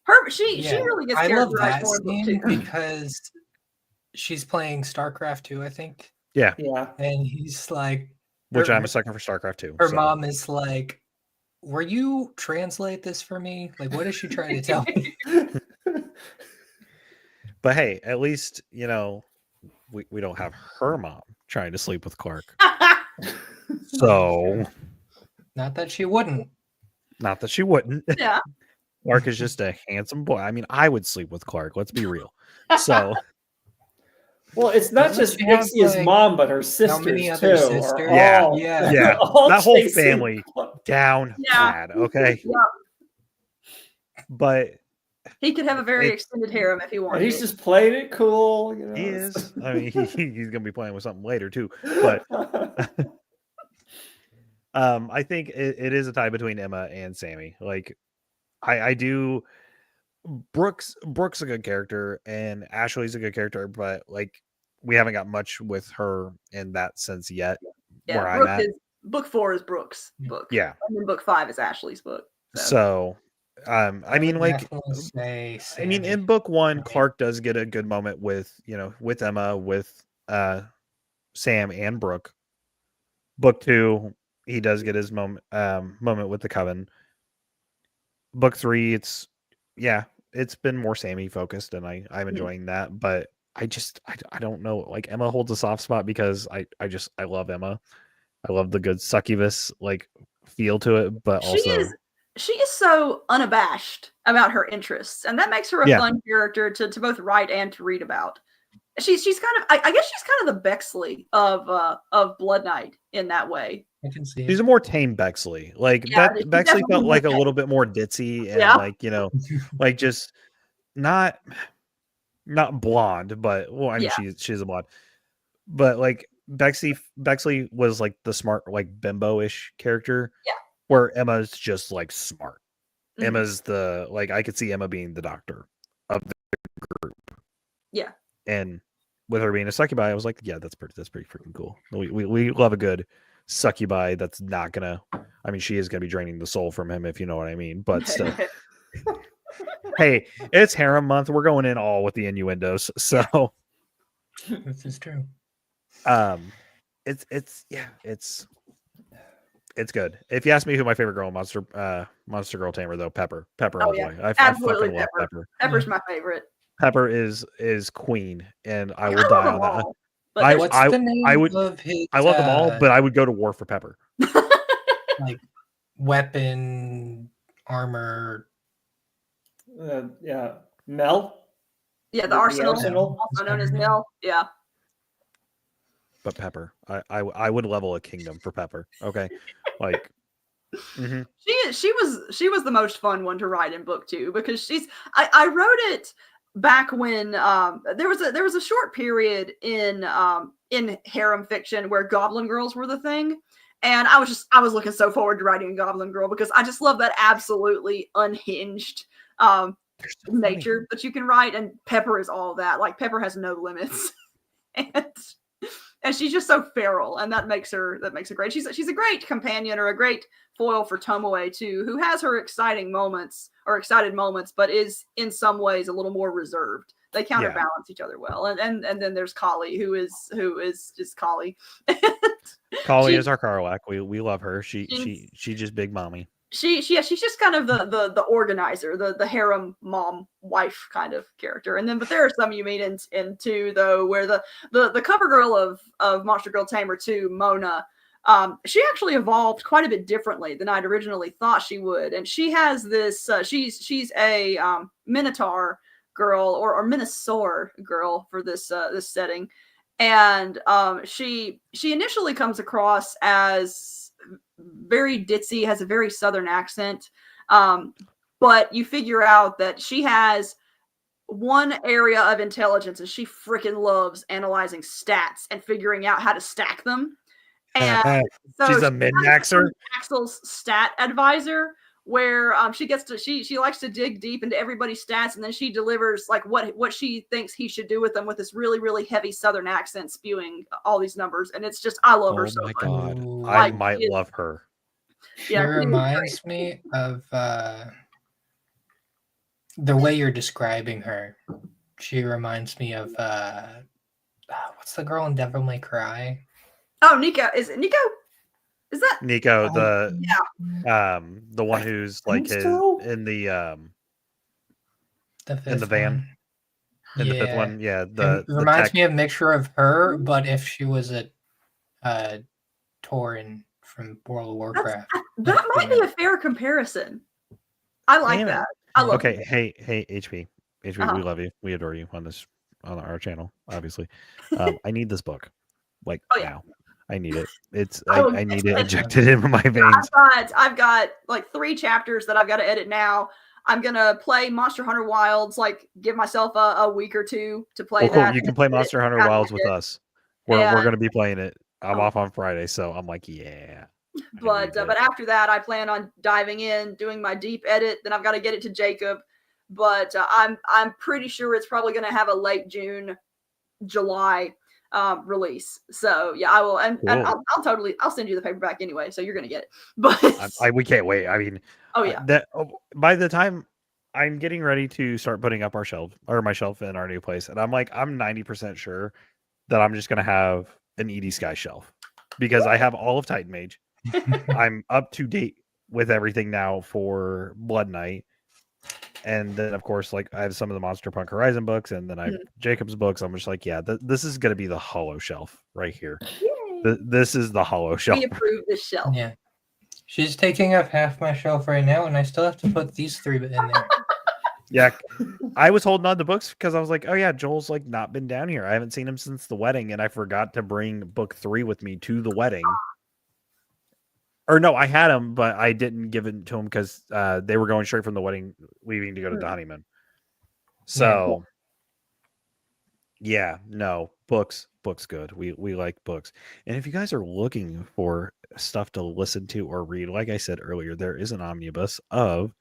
her. She really gets I love characterized that scene because she's playing StarCraft 2, I think. Yeah. And he's like, which I'm a sucker for StarCraft 2. Her mom is like, "Were you translate this for me? Like, what is she trying to tell me?" But hey, at least we don't have her mom trying to sleep with Clark. So, not that she wouldn't. Yeah. Clark is just a handsome boy. I mean, I would sleep with Clark. Let's be real. So, well, it's not just Nixia's mom, but her sisters too. Sisters? Yeah. All that whole family down bad. Okay. Yeah. But he could have a very extended harem if he wanted. He's just playing it cool. He is. I mean, he's gonna be playing with something later too. But I think it is a tie between Emma and Sammy. Like, I do. Brooke's a good character, and Ashley's a good character, but like, we haven't got much with her in that sense yet. Yeah, where I'm at. Book 4 is Brooke's book. Yeah, and then book 5 is Ashley's book. So I mean, like, I mean, in book 1, Clark does get a good moment with Emma, with Sam and Brooke. Book 2, he does get his moment with the coven. Book 3, it's been more Sammy focused, and I'm enjoying that. But I don't know. Like, Emma holds a soft spot because I love Emma. I love the good succubus like feel to it, but she is so unabashed about her interests, and that makes her a fun character to both write and to read about. She's kind of, I guess she's kind of the Bexley of Blood Knight in that way. I can see she's a more tame Bexley. Like, Bexley felt like a little bit more ditzy and like just not blonde, but I mean she's a blonde, but like Bexley was like the smart, like bimbo-ish character. Yeah. Where Emma's just like smart. Mm-hmm. Emma's I could see Emma being the doctor of the group. Yeah. And with her being a succubi, I was like, yeah, that's pretty freaking cool. We love a good succubi that's not gonna. I mean, she is gonna be draining the soul from him, if you know what I mean. But still, hey, it's harem month. We're going in all with the innuendos, so This is true. It's good. If you ask me who my favorite girl in Monster Girl Tamer, though, Pepper all the way. I Absolutely, fucking love Pepper. Pepper. Pepper's my favorite. Pepper is queen, and I will love die them on that. all, but What's the name of his? I love them all, but I would go to war for Pepper. Like weapon, armor. Yeah, Mel. Yeah, the Arsenal, also known as Mel. Yeah. But Pepper, I would level a kingdom for Pepper. Okay, like she was the most fun one to write in book 2 because I wrote it back when there was a short period in harem fiction where Goblin Girls were the thing, and I was looking so forward to writing a Goblin Girl because I just love that absolutely unhinged nature that you can write, and Pepper is all that. Like Pepper has no limits, and she's just so feral, and that makes her great. She's a great companion or a great foil for Tomoe too, who has her excited moments, but is in some ways a little more reserved. They counterbalance each other well, and then there's Kali, who is just Kali. Kali is our Karlak. We love her. She's just big mommy. She's just kind of the organizer, the harem mom wife kind of character. But there are some you meet in 2 though, where the cover girl of Monster Girl Tamer 2, Mona, she actually evolved quite a bit differently than I'd originally thought she would. And she has this she's a Minotaur girl or Minosaur girl for this setting. And she initially comes across as very ditzy, has a very southern accent, but you figure out that she has one area of intelligence and she freaking loves analyzing stats and figuring out how to stack them. And so she's a min-maxer. Axel's stat advisor, where she likes to dig deep into everybody's stats, and then she delivers like what she thinks he should do with them with this really, really heavy southern accent spewing all these numbers. And it's just, I love her so much. Oh my god, Like, I might love her. She reminds me of the way you're describing her. She reminds me of what's the girl in Devil May Cry? Oh, Nico. Is it Nico? Is that Nico, the one who's like in the van. The 5th one, yeah. It reminds me of a mixture of her, but if she was a Tauren from World of Warcraft. That might be a fair comparison. I like that. I love it. Hey, HP, we love you. We adore you on our channel, obviously. I need this book, like now. I need it. I need it injected into my veins. I've got like 3 chapters that I've got to edit now. I'm gonna play Monster Hunter Wilds, like give myself a week or 2 to play that. You can play Monster Hunter Wilds with us. We're gonna be playing it. I'm off on Friday, so I'm like, yeah. But after that, I plan on diving in, doing my deep edit. Then I've got to get it to Jacob. But I'm pretty sure it's probably going to have a late June, July release. So yeah, I will, and I'll send you the paperback anyway. So you're going to get it. But we can't wait. I mean, by the time I'm getting ready to start putting up my shelf in our new place, and I'm 90% sure that I'm just going to have an Edie Skye shelf because I have all of Titan Mage. I'm up to date with everything now for Blood Knight. And then, of course, like I have some of the Monster Punk Horizon books, and then I have Jacob's books. I'm just like, yeah, this is going to be the Holo shelf right here. This is the Holo shelf. We approve this shelf. Yeah. She's taking up half my shelf right now, and I still have to put these 3 in there. Yeah. I was holding on to books because I was like, oh, yeah, Joel's like not been down here. I haven't seen him since the wedding, and I forgot to bring book 3 with me to the wedding. Or no, I had them, but I didn't give it to them because they were going straight from the wedding, leaving to go to the honeymoon. So, yeah, no, books good. We like books. And if you guys are looking for stuff to listen to or read, like I said earlier, there is an omnibus of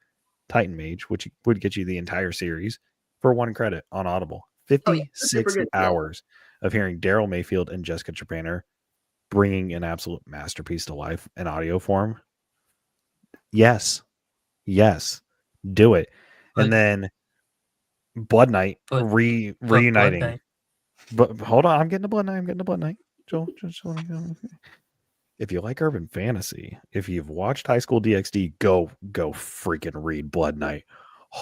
Titan Mage, which would get you the entire series for 1 credit on Audible. 56 hours of hearing Daryl Mayfield and Jessica Trapanner bringing an absolute masterpiece to life in audio form. Yes, do it. And then Blood Knight reuniting. Blood Knight. But hold on, I'm getting to Blood Knight. Joel, if you like urban fantasy, if you've watched High School DxD, go freaking read Blood Knight.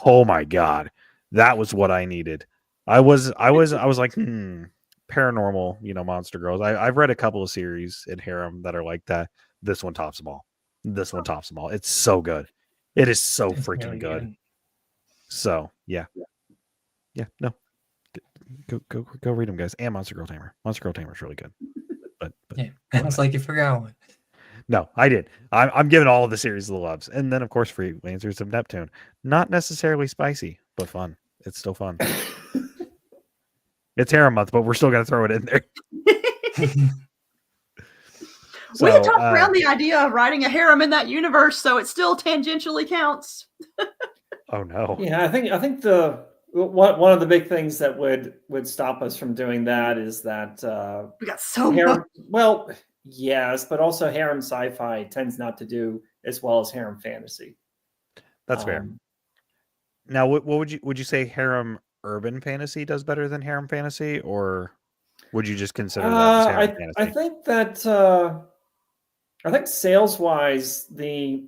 Oh my god, that was what I needed. I was like, paranormal, monster girls. I've read a couple of series in Harem that are like that. This one tops them all. It's so good. It is so freaking really good. So yeah, no, go read them, guys. And Monster Girl Tamer. Monster Girl Tamer is really good. But yeah, it's like you forgot one. No, I did. I'm giving all of the series the loves, and then of course Freelancers of Neptune. Not necessarily spicy, but fun. It's still fun. It's Harem month, but we're still gonna throw it in there. We had talked around the idea of writing a harem in that universe, so it still tangentially counts. Oh no! Yeah, I think the one of the big things that would stop us from doing that is that we got so much. Well, yes, but also harem sci-fi tends not to do as well as harem fantasy. That's fair. Now, what would you say harem urban fantasy does better than harem fantasy, or would you just consider that as harem fantasy? I think that I think sales-wise, the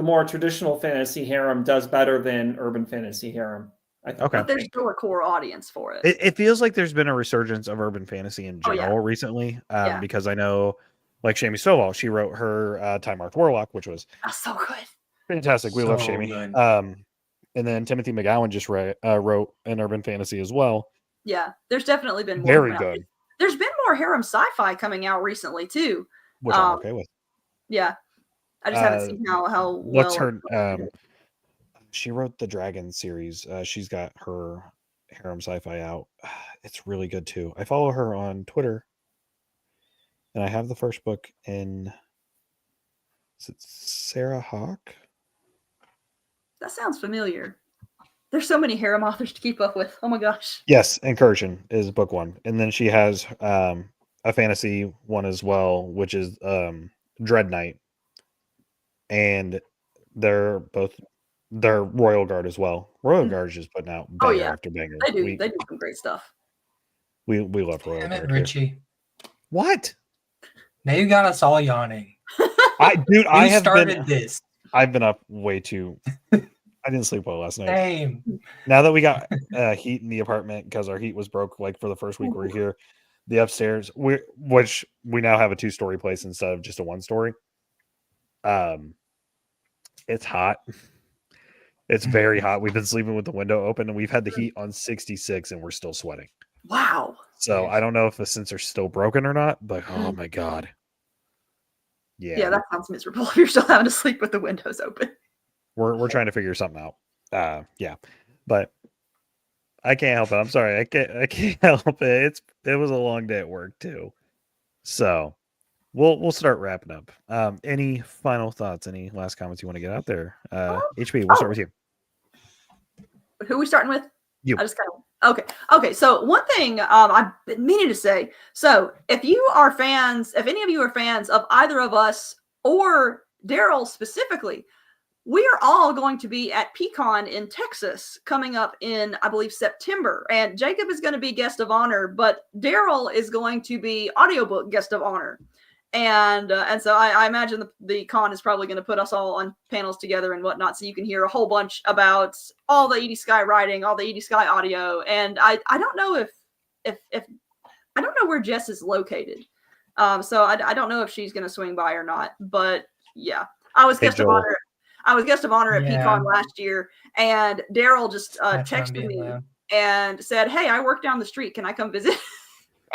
more traditional fantasy harem does better than urban fantasy harem. But there's still a core audience for it. It feels like there's been a resurgence of urban fantasy in general recently, because I know, like Shamie Stovall, she wrote her Time Marked Warlock, which was so good, fantastic. We love Shamie. And then Timothy McGowan just wrote an urban fantasy as well. Yeah, there's definitely been more. Very good. There's been more harem sci-fi coming out recently too, which I'm okay with. Yeah, I just haven't seen how what's her she wrote the Dragon series. She's got her harem sci-fi out. It's really good too. I follow her on Twitter, and I have the first book in. Is it Sarah Hawk? That sounds familiar. There's so many harem authors to keep up with. Oh my gosh. Yes, Incursion is book one, and then she has a fantasy one as well, which is Dread Knight, and they're Royal Guard as well. Royal Guard is just putting out banger after banger. They do some great stuff. We love Royal Guard. Richie. What? Now you got us all yawning. I have started this. I've been up way too. I didn't sleep well last night. Same. Now that we got heat in the apartment because our heat was broke for the first week we're here, the upstairs, which we now have a 2-story place instead of just a 1-story. It's hot. It's very hot. We've been sleeping with the window open, and we've had the heat on 66, and we're still sweating. Wow. So I don't know if the sensor's still broken or not, but oh my god. Yeah, that sounds miserable if you're still having to sleep with the windows open. We're trying to figure something out. But I can't help it. I'm sorry. I can't help it. It was a long day at work too. So we'll start wrapping up. Any final thoughts? Any last comments you want to get out there? HP, we'll start with you. Who are we starting with? You. I just kind of okay. So one thing I've been meaning to say. So if any of you are fans of either of us or Daryl specifically, we are all going to be at PCon in Texas coming up in, I believe, September. And Jacob is going to be guest of honor, but Daryl is going to be audiobook guest of honor. And so I imagine the con is probably going to put us all on panels together and whatnot, so you can hear a whole bunch about all the Edie Skye writing, all the Edie Skye audio. And I don't know if I don't know where Jess is located. So I don't know if she's going to swing by or not. But yeah, I was guest of honor. I was guest of honor at PCon last year, and Daryl just texted me and said, "Hey, I work down the street. Can I come visit?"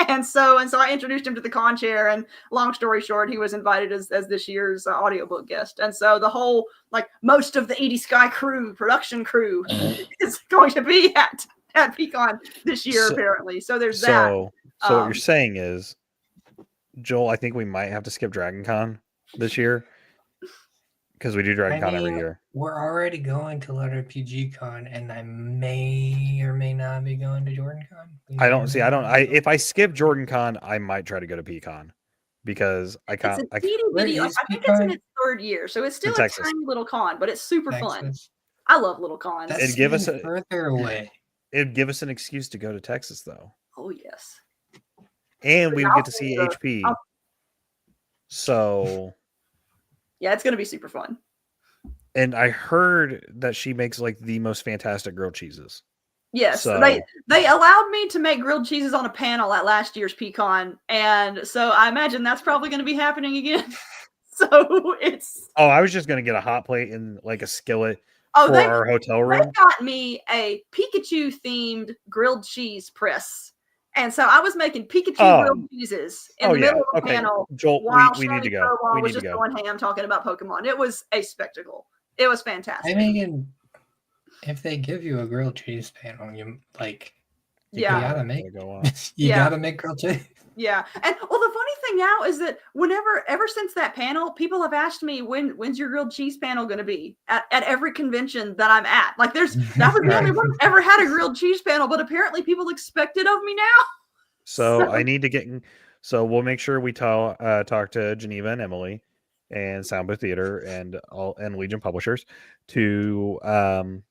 And so I introduced him to the con chair, and long story short, he was invited as this year's audiobook guest. And so the whole, most of the Edie Skye production crew is going to be at PCon this year, apparently. So there's that. So what you're saying is, Joel, I think we might have to skip Dragon Con this year because we do Dragon Con every year. We're already going to Letter PG Con, and I may or may not be going to Jordan Con. If I skip Jordan Con, I might try to go to PCon because I can't. It's a teeny bitty. I think it's in its 3rd year, so it's still a tiny little con, but it's super fun. I love little cons. It'd give us further away. It'd give us an excuse to go to Texas, though. Oh yes. And we would get to see HP. So. Yeah, it's gonna be super fun. And I heard that she makes like the most fantastic grilled cheeses. Yes, so, they allowed me to make grilled cheeses on a panel at last year's PCon, and so I imagine that's probably going to be happening again. So it's. Oh, I was just going to get a hot plate and like a skillet for our hotel room. They got me a Pikachu themed grilled cheese press, and so I was making Pikachu grilled cheeses in the middle of the panel. Joel, we need to go. We need to go. Going ham talking about Pokemon. It was a spectacle. It was fantastic. I mean, if they give you a grilled cheese panel, you gotta make gotta make grilled cheese. Yeah, and well, the funny thing now is that ever since that panel, people have asked me when's your grilled cheese panel going to be at every convention that I'm at. Like, that was the only one that ever had a grilled cheese panel, but apparently people expect it of me now. So I need to get. So we'll make sure we talk to Geneva and Emily and Soundbooth Theater and Legion Publishers to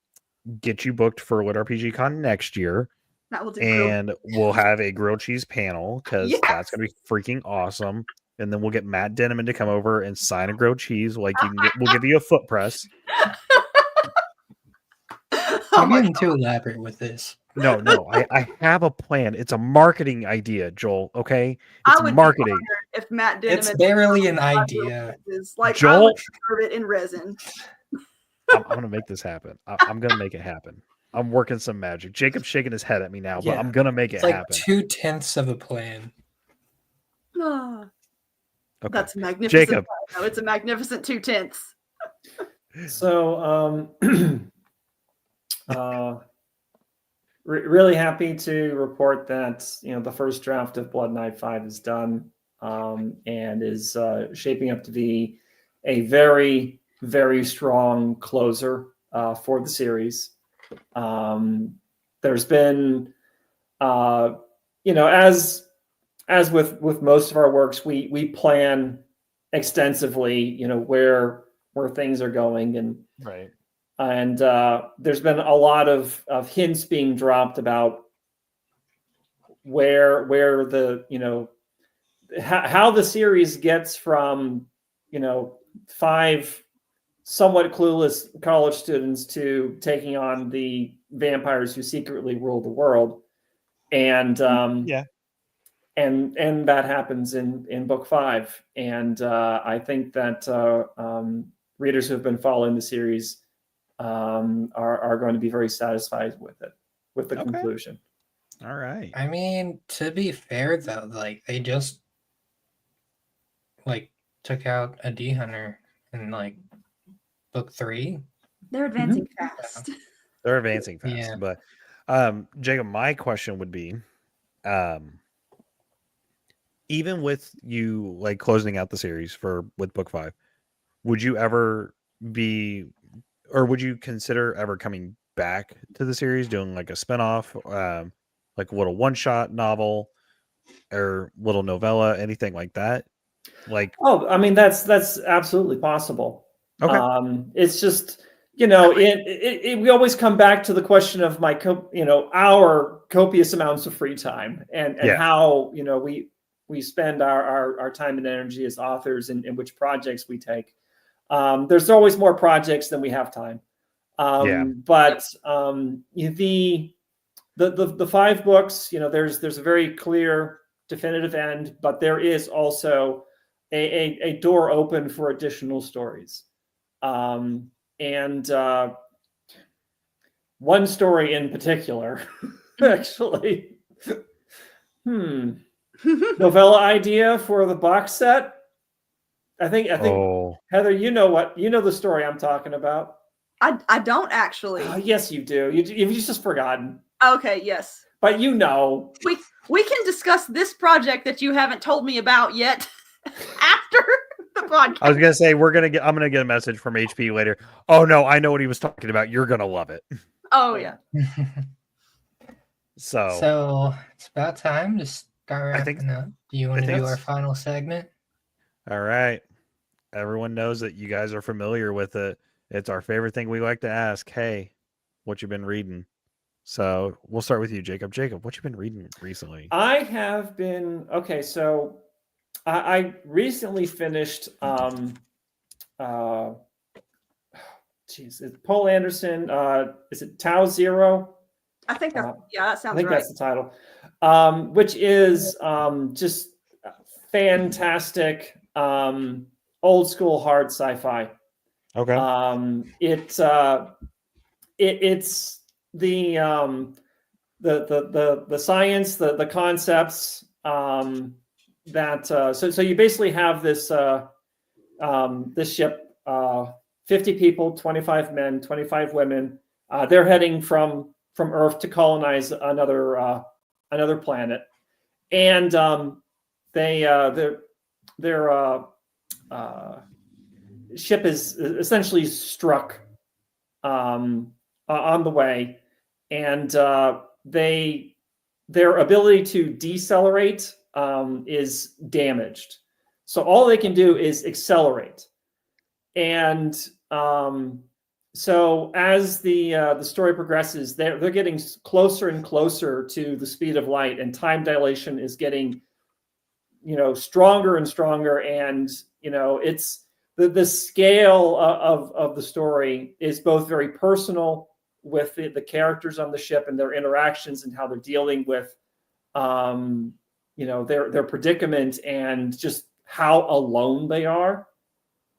get you booked for Lit RPG Con next year. And we'll have a grilled cheese panel because that's gonna be freaking awesome. And then we'll get Matt Denneman to come over and sign a grilled cheese. Like, we'll give you a foot press. I'm getting too elaborate with this. No, I have a plan. It's a marketing idea, Joel. Okay, it's marketing. If Matt Denneman, it's barely an idea. Like, Joel, I would serve it in resin. I'm gonna make this happen. I'm gonna make it happen. I'm working some magic. Jacob's shaking his head at me now, but I'm gonna make it happen. 2/10 of a plan. Okay. That's magnificent. Jacob, it's a magnificent 2/10. So, really happy to report that the first draft of Blood Knight 5 is done, and is shaping up to be a very, very strong closer for the series. There's been, as with most of our works, we plan extensively, where things are going, and right. And there's been a lot of hints being dropped about where the how the series gets from 5 somewhat clueless college students to taking on the vampires who secretly rule the world, and and that happens in book 5, and I think that readers who have been following the series are going to be very satisfied with the conclusion. All right. I mean, to be fair though, like, they just took out a D Hunter in book 3. They're advancing fast. They're advancing fast. Yeah. But Jacob, my question would be, even with you closing out the series with book 5, would you ever would you consider ever coming back to the series, doing a spinoff, like a little one-shot novel or little novella, anything like that? I mean, that's absolutely possible. Okay. It's just, we always come back to the question of our copious amounts of free time and how, we spend our time and energy as authors and which projects we take. There's always more projects than we have time. But the 5 books, there's a very clear definitive end, but there is also a door open for additional stories. And one story in particular, actually, novella idea for the box set. I think Heather, you know the story I'm talking about. I don't actually. Yes, you do. You've just forgotten. Okay, yes. But we can discuss this project that you haven't told me about yet after. the podcast. I was gonna say I'm gonna get a message from HP later. Oh no, I know what he was talking about. You're gonna love it. Oh yeah. So it's about time to start wrapping up. Do you want to do our final segment? All right. Everyone knows that you guys are familiar with it. It's our favorite thing we like to ask. Hey, what you been reading? So we'll start with you, Jacob. Jacob, what you been reading recently? I have been so I recently finished it's Paul Anderson, is it Tau Zero? I think that sounds right. I think that's the title. Which is just fantastic old school hard sci-fi. Okay. It's the science, the concepts that so you basically have this this ship, 50 people, 25 men, 25 women. They're heading from Earth to colonize another planet, and their ship is essentially struck on the way, and their ability to decelerate is damaged. So all they can do is accelerate, and so as the story progresses, they're getting closer and closer to the speed of light, and time dilation is getting stronger and stronger, and it's the scale of the story is both very personal with the characters on the ship and their interactions and how they're dealing with their predicament and just how alone they are,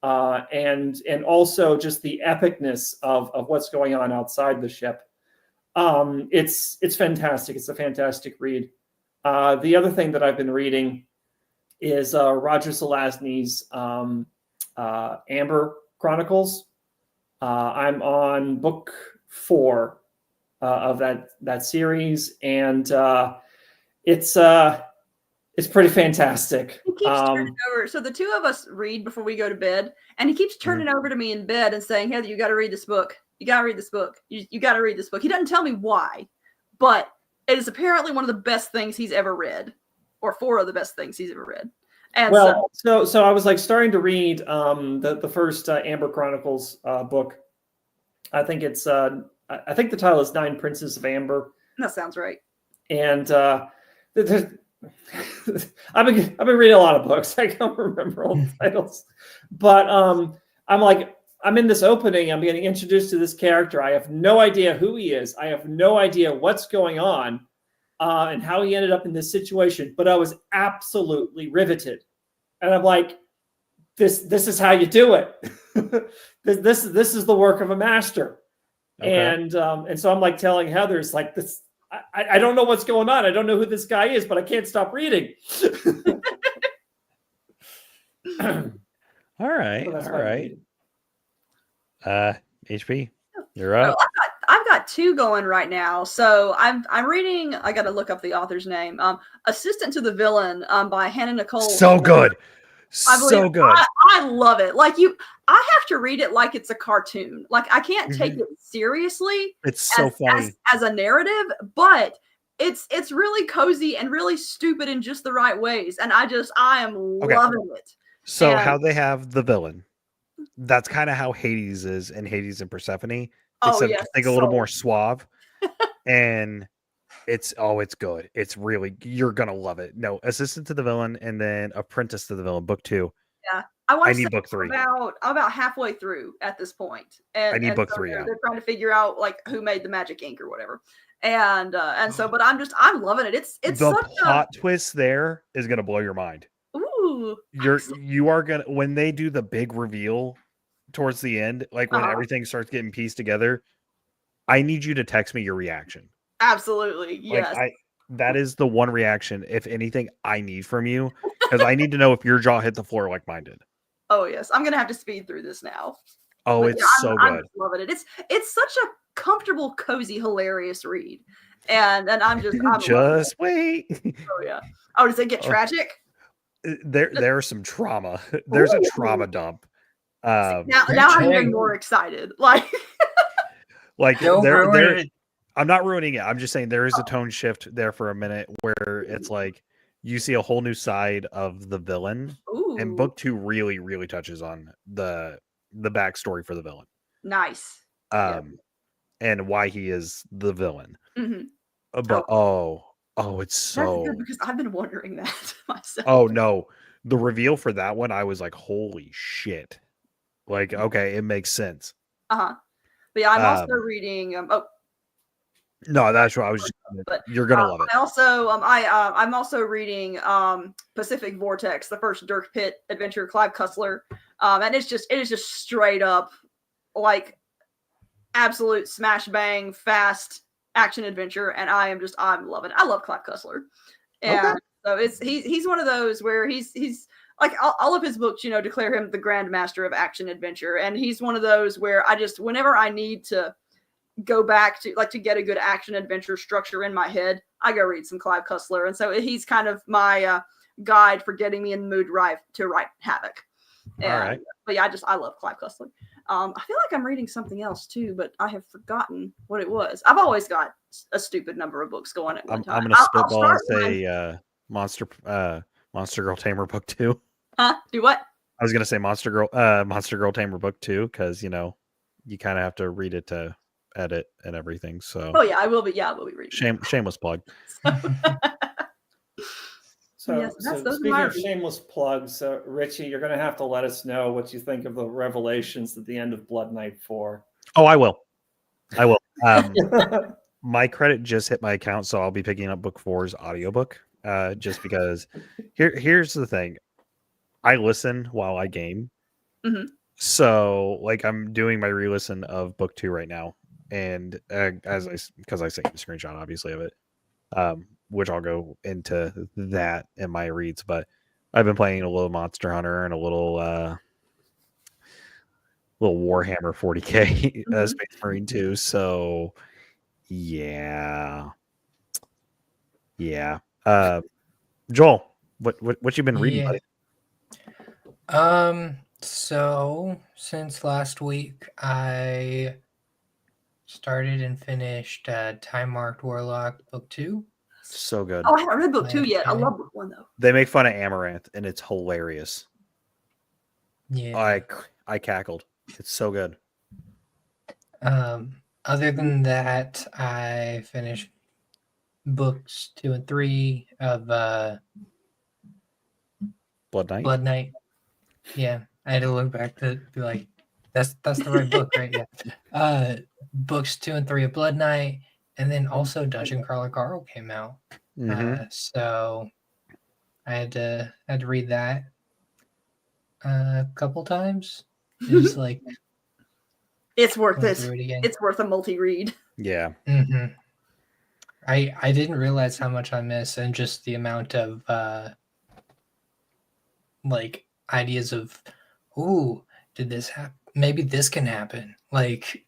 and also just the epicness of what's going on outside the ship. It's fantastic. It's a fantastic read. The other thing that I've been reading is Roger Zelazny's Amber Chronicles. I'm on book 4 of that series, and it's pretty fantastic. He keeps turning over. So the two of us read before we go to bed, and he keeps turning over to me in bed and saying, "Heather, you got to read this book. You got to read this book. You got to read this book." He doesn't tell me why, but it is apparently one of the best things he's ever read, or 4 of the best things he's ever read. And so I was like starting to read the first Amber Chronicles book. I think it's I think the title is 9 Princes of Amber. That sounds right. And I've been reading a lot of books. I can't remember all the titles, but I'm in this opening. I'm getting introduced to this character. I have no idea who he is. I have no idea what's going on and how he ended up in this situation. But I was absolutely riveted, and I'm like, this is how you do it. this is the work of a master. Okay. And so I'm like telling Heather, it's like this. I don't know what's going on. I don't know who this guy is, but I can't stop reading. All right. HP, you're up. I've got 2 going right now. So I'm reading. I got to look up the author's name. Assistant to the Villain by Hannah Nicole. So good. So good. I love it. I have to read it like it's a cartoon. Like I can't take it seriously. It's so funny as a narrative, but it's really cozy and really stupid in just the right ways. And I am loving it. So how they have the villain, that's kind of how Hades is in Hades and Persephone. Except I think a little more suave. And it's good. It's really, you're gonna love it. No, Assistant to the Villain, and then Apprentice to the Villain, book 2. Yeah, I need book 3. About halfway through at this point, and I need book 3. They're trying to figure out who made the magic ink or whatever, and so. But I'm loving it. It's the plot twist there is gonna blow your mind. Ooh, you are gonna, when they do the big reveal towards the end, when everything starts getting pieced together. I need you to text me your reaction. Absolutely. Yes. That is the one reaction, if anything, I need from you, because I need to know if your jaw hit the floor like mine did. Oh yes. I'm going to have to speed through this now. Oh, but it's so good. I'm loving it. It's such a comfortable, cozy, hilarious read. And I'm just wait. Oh yeah. Oh, does it get tragic? there's some trauma. There's a trauma dump. Now I'm even more excited. Like I'm not ruining it. I'm just saying there is a tone shift there for a minute where it's like you see a whole new side of the villain. Ooh. And book 2 really, really touches on the backstory for the villain. Nice. And why he is the villain. Mm-hmm. But it's so that's good because I've been wondering that myself. Oh no. The reveal for that one, I was like, holy shit. Like, okay, it makes sense. But yeah, I'm also reading no, that's what I was. You're gonna love it. I also, I'm also reading Pacific Vortex, the first Dirk Pitt adventure, Clive Cussler, and it is just straight up like absolute smash bang fast action adventure, and I'm loving it. I love Clive Cussler, and so he's one of those where he's like all of his books, declare him the grand master of action adventure, and he's one of those where whenever I need to go back to to get a good action adventure structure in my head, I go read some Clive Cussler. And so he's kind of my guide for getting me in the mood to write Havoc. And, all right. But yeah, I love Clive Cussler. I feel like I'm reading something else too, but I have forgotten what it was. I've always got a stupid number of books going at one time. I'm going to spitball and say Monster Girl Tamer book 2. Huh? Do what? I was going to say Monster Girl Tamer book 2 because, you kind of have to read it to edit and everything. So I will be reading. Shameless plug. So speaking of shameless plugs, Richie, you're going to have to let us know what you think of the revelations at the end of Blood Knight 4. Oh, I will. My credit just hit my account, so I'll be picking up book 4's audiobook. Just because here's the thing. I listen while I game. Mm-hmm. So I'm doing my re-listen of book 2 right now. And because I sent the screenshot obviously of it, which I'll go into that in my reads, but I've been playing a little Monster Hunter and a little Warhammer 40k Space Marine 2. So yeah. Joel, what you been reading, buddy? So since last week I started and finished Time Marked Warlock book 2. So good. Oh, I haven't read book 2 yet. I love book 1 though. They make fun of Amaranth and it's hilarious. Yeah. I cackled. It's so good. Other than that, I finished books 2 and 3 of Blood Knight. Yeah. I had to look back to be like, that's the right book, right? Yeah. Books 2 and 3 of Blood Knight, and then also Dungeon Crawler Carl came out. So I had to read that a couple times. Just it's worth it. It's worth a multi-read. Yeah. Mm-hmm. I didn't realize how much I miss, and just the amount of ideas of, ooh, did this happen? Maybe this can happen. Good.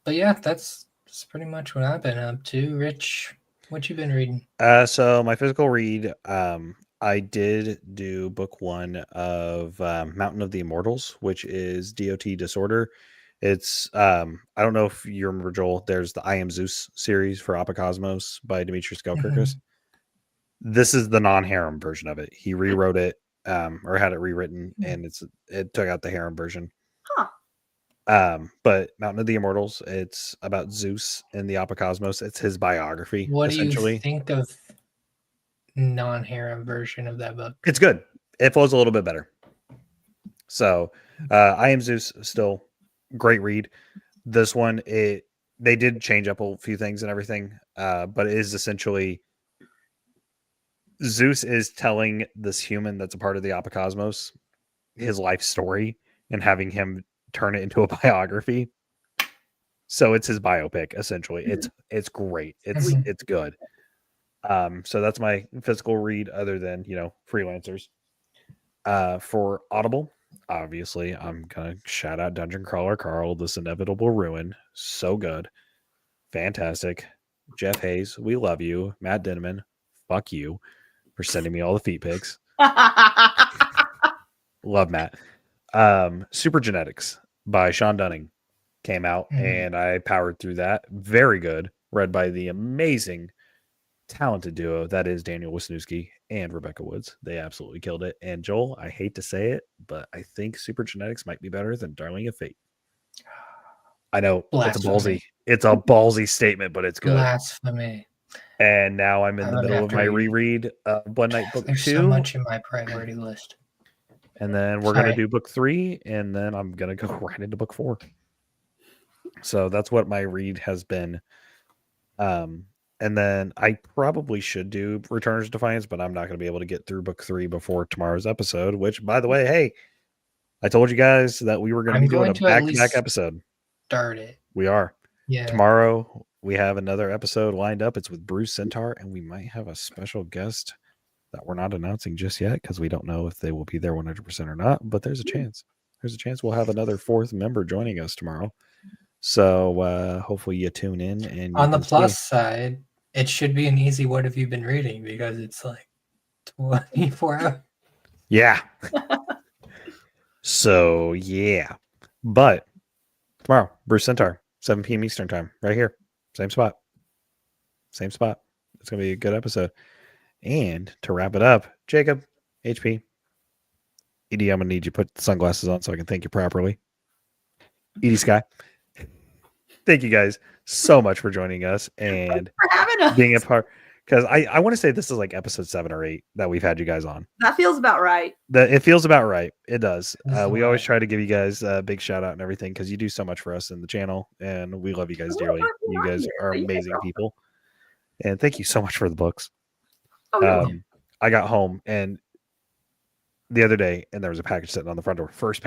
But yeah, that's pretty much what I've been up to. Rich, what you been reading? So my physical read, I did do book 1 of Mountain of the Immortals, which is DOT Disorder. It's I don't know if you remember, Joel, there's the I Am Zeus series for Apocosmos by Demetrius Galkirkos. This is the non-harem version of it. He rewrote it or had it rewritten, and it took out the harem version. But Mountain of the Immortals, it's about Zeus in the Apocosmos. It's his biography. What do you think of non-harem version of that book? It's good. It flows a little bit better. So I Am Zeus, still great read. This one, they did change up a few things and everything, but it is essentially Zeus is telling this human that's a part of the Apocosmos his life story and having him turn it into a biography. So it's his biopic essentially. It's great. It's good. So that's my physical read, other than freelancers. For Audible, obviously I'm gonna shout out Dungeon Crawler Carl, This Inevitable Ruin. So good, fantastic. Jeff Hayes, we love you. Matt Denman, fuck you. for sending me all the feet pics. Love Matt. Super Genetics by Sean Dunning came out, and I powered through that. Very good. Read by the amazing, talented duo that is Daniel Wisniewski and Rebecca Woods. They absolutely killed it. And Joel, I hate to say it, but I think Super Genetics might be better than Darling of Fate. I know it's a ballsy statement, but it's good. Blasphemy. And now I'm in the middle of my reread Blood Knight book 2. There's so much in my priority list. And then we're going to do book 3, and then I'm going to go right into book 4. So that's what my read has been. And then I probably should do Returners of Defiance, but I'm not going to be able to get through book 3 before tomorrow's episode, which, by the way, hey, I told you guys that we were going to be doing a back-to-back episode. Start it. We are. Yeah. Tomorrow, we have another episode lined up. It's with Bruce Centaur, and we might have a special guest that we're not announcing just yet because we don't know if they will be there 100% or not, but there's a chance. There's a chance we'll have another 4th member joining us tomorrow. So hopefully you tune in. And on the plus side, it should be an easy what have you been reading because it's like 24 hours. Yeah. So, yeah. But tomorrow, Bruce Centaur, 7 p.m. Eastern time, right here. Same spot. Same spot. It's going to be a good episode. And to wrap it up, Jacob, HP, Edie, I'm going to need you to put the sunglasses on so I can thank you properly. Edie Skye. Thank you guys so much for joining us and for having us. Being a part. Because I want to say this is like episode 7 or 8 that we've had you guys on. That feels about right. It feels about right. It does. We always try to give you guys a big shout out and everything because you do so much for us in the channel, and we love you guys dearly. You guys are amazing people. And thank you so much for the books. I got home and the other day, and there was a package sitting on the front door. First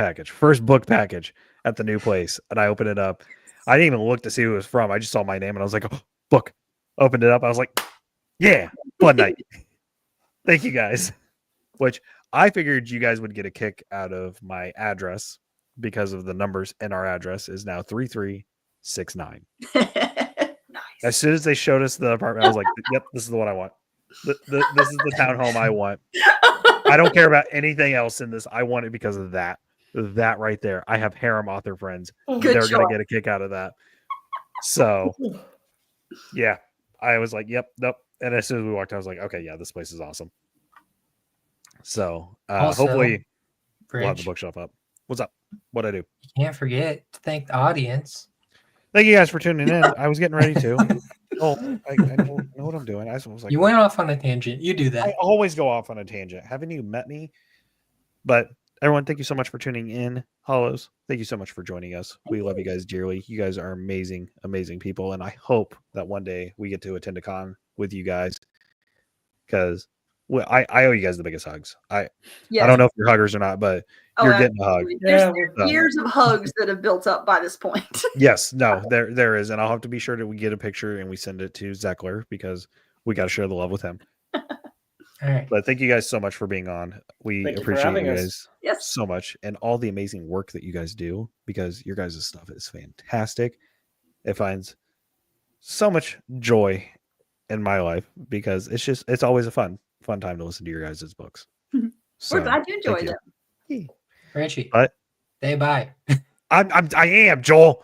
book package at the new place. And I opened it up. I didn't even look to see who it was from. I just saw my name and I was like, oh, book. Opened it up. I was like, yeah, Blood Knight. Thank you guys. Which I figured you guys would get a kick out of my address because of the numbers in our address is now 3369. Nice. As soon as they showed us the apartment, I was like, yep, this is the one I want. This is the townhome I want. I don't care about anything else in this. I want it because of that. That right there. I have harem author friends. They're going to get a kick out of that. So, yeah. I was like, yep, nope. And as soon as we walked out, I was like, okay, yeah, this place is awesome. So, hopefully we'll have the bookshelf up. What's up? What'd I do? You can't forget to thank the audience. Thank you guys for tuning in. I was getting ready to. I don't know what I'm doing. I was like, you went off on a tangent. You do that. I always go off on a tangent. Haven't you met me? But everyone, thank you so much for tuning in. Hollows, thank you so much for joining us. We love you guys dearly. You guys are amazing, amazing people. And I hope that one day we get to attend a con with you guys because I owe you guys the biggest hugs. I don't know if you're huggers or not, but you're getting a hug. There's years of hugs that have built up by this point. Yes, no, there is. And I'll have to be sure that we get a picture and we send it to Zeckler because we got to share the love with him. All right. But thank you guys so much for being on. We appreciate you guys so much and all the amazing work that you guys do because your guys' stuff is fantastic. It finds so much joy in my life because it's always a fun time to listen to your guys' books. So, we're glad you enjoyed them. Richie, what? Say bye. I am Joel.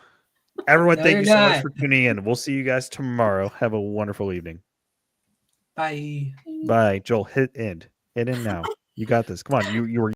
Everyone, thank you so much for tuning in. We'll see you guys tomorrow. Have a wonderful evening. Bye. Bye. Joel, hit end. Hit end now. You got this. Come on. You were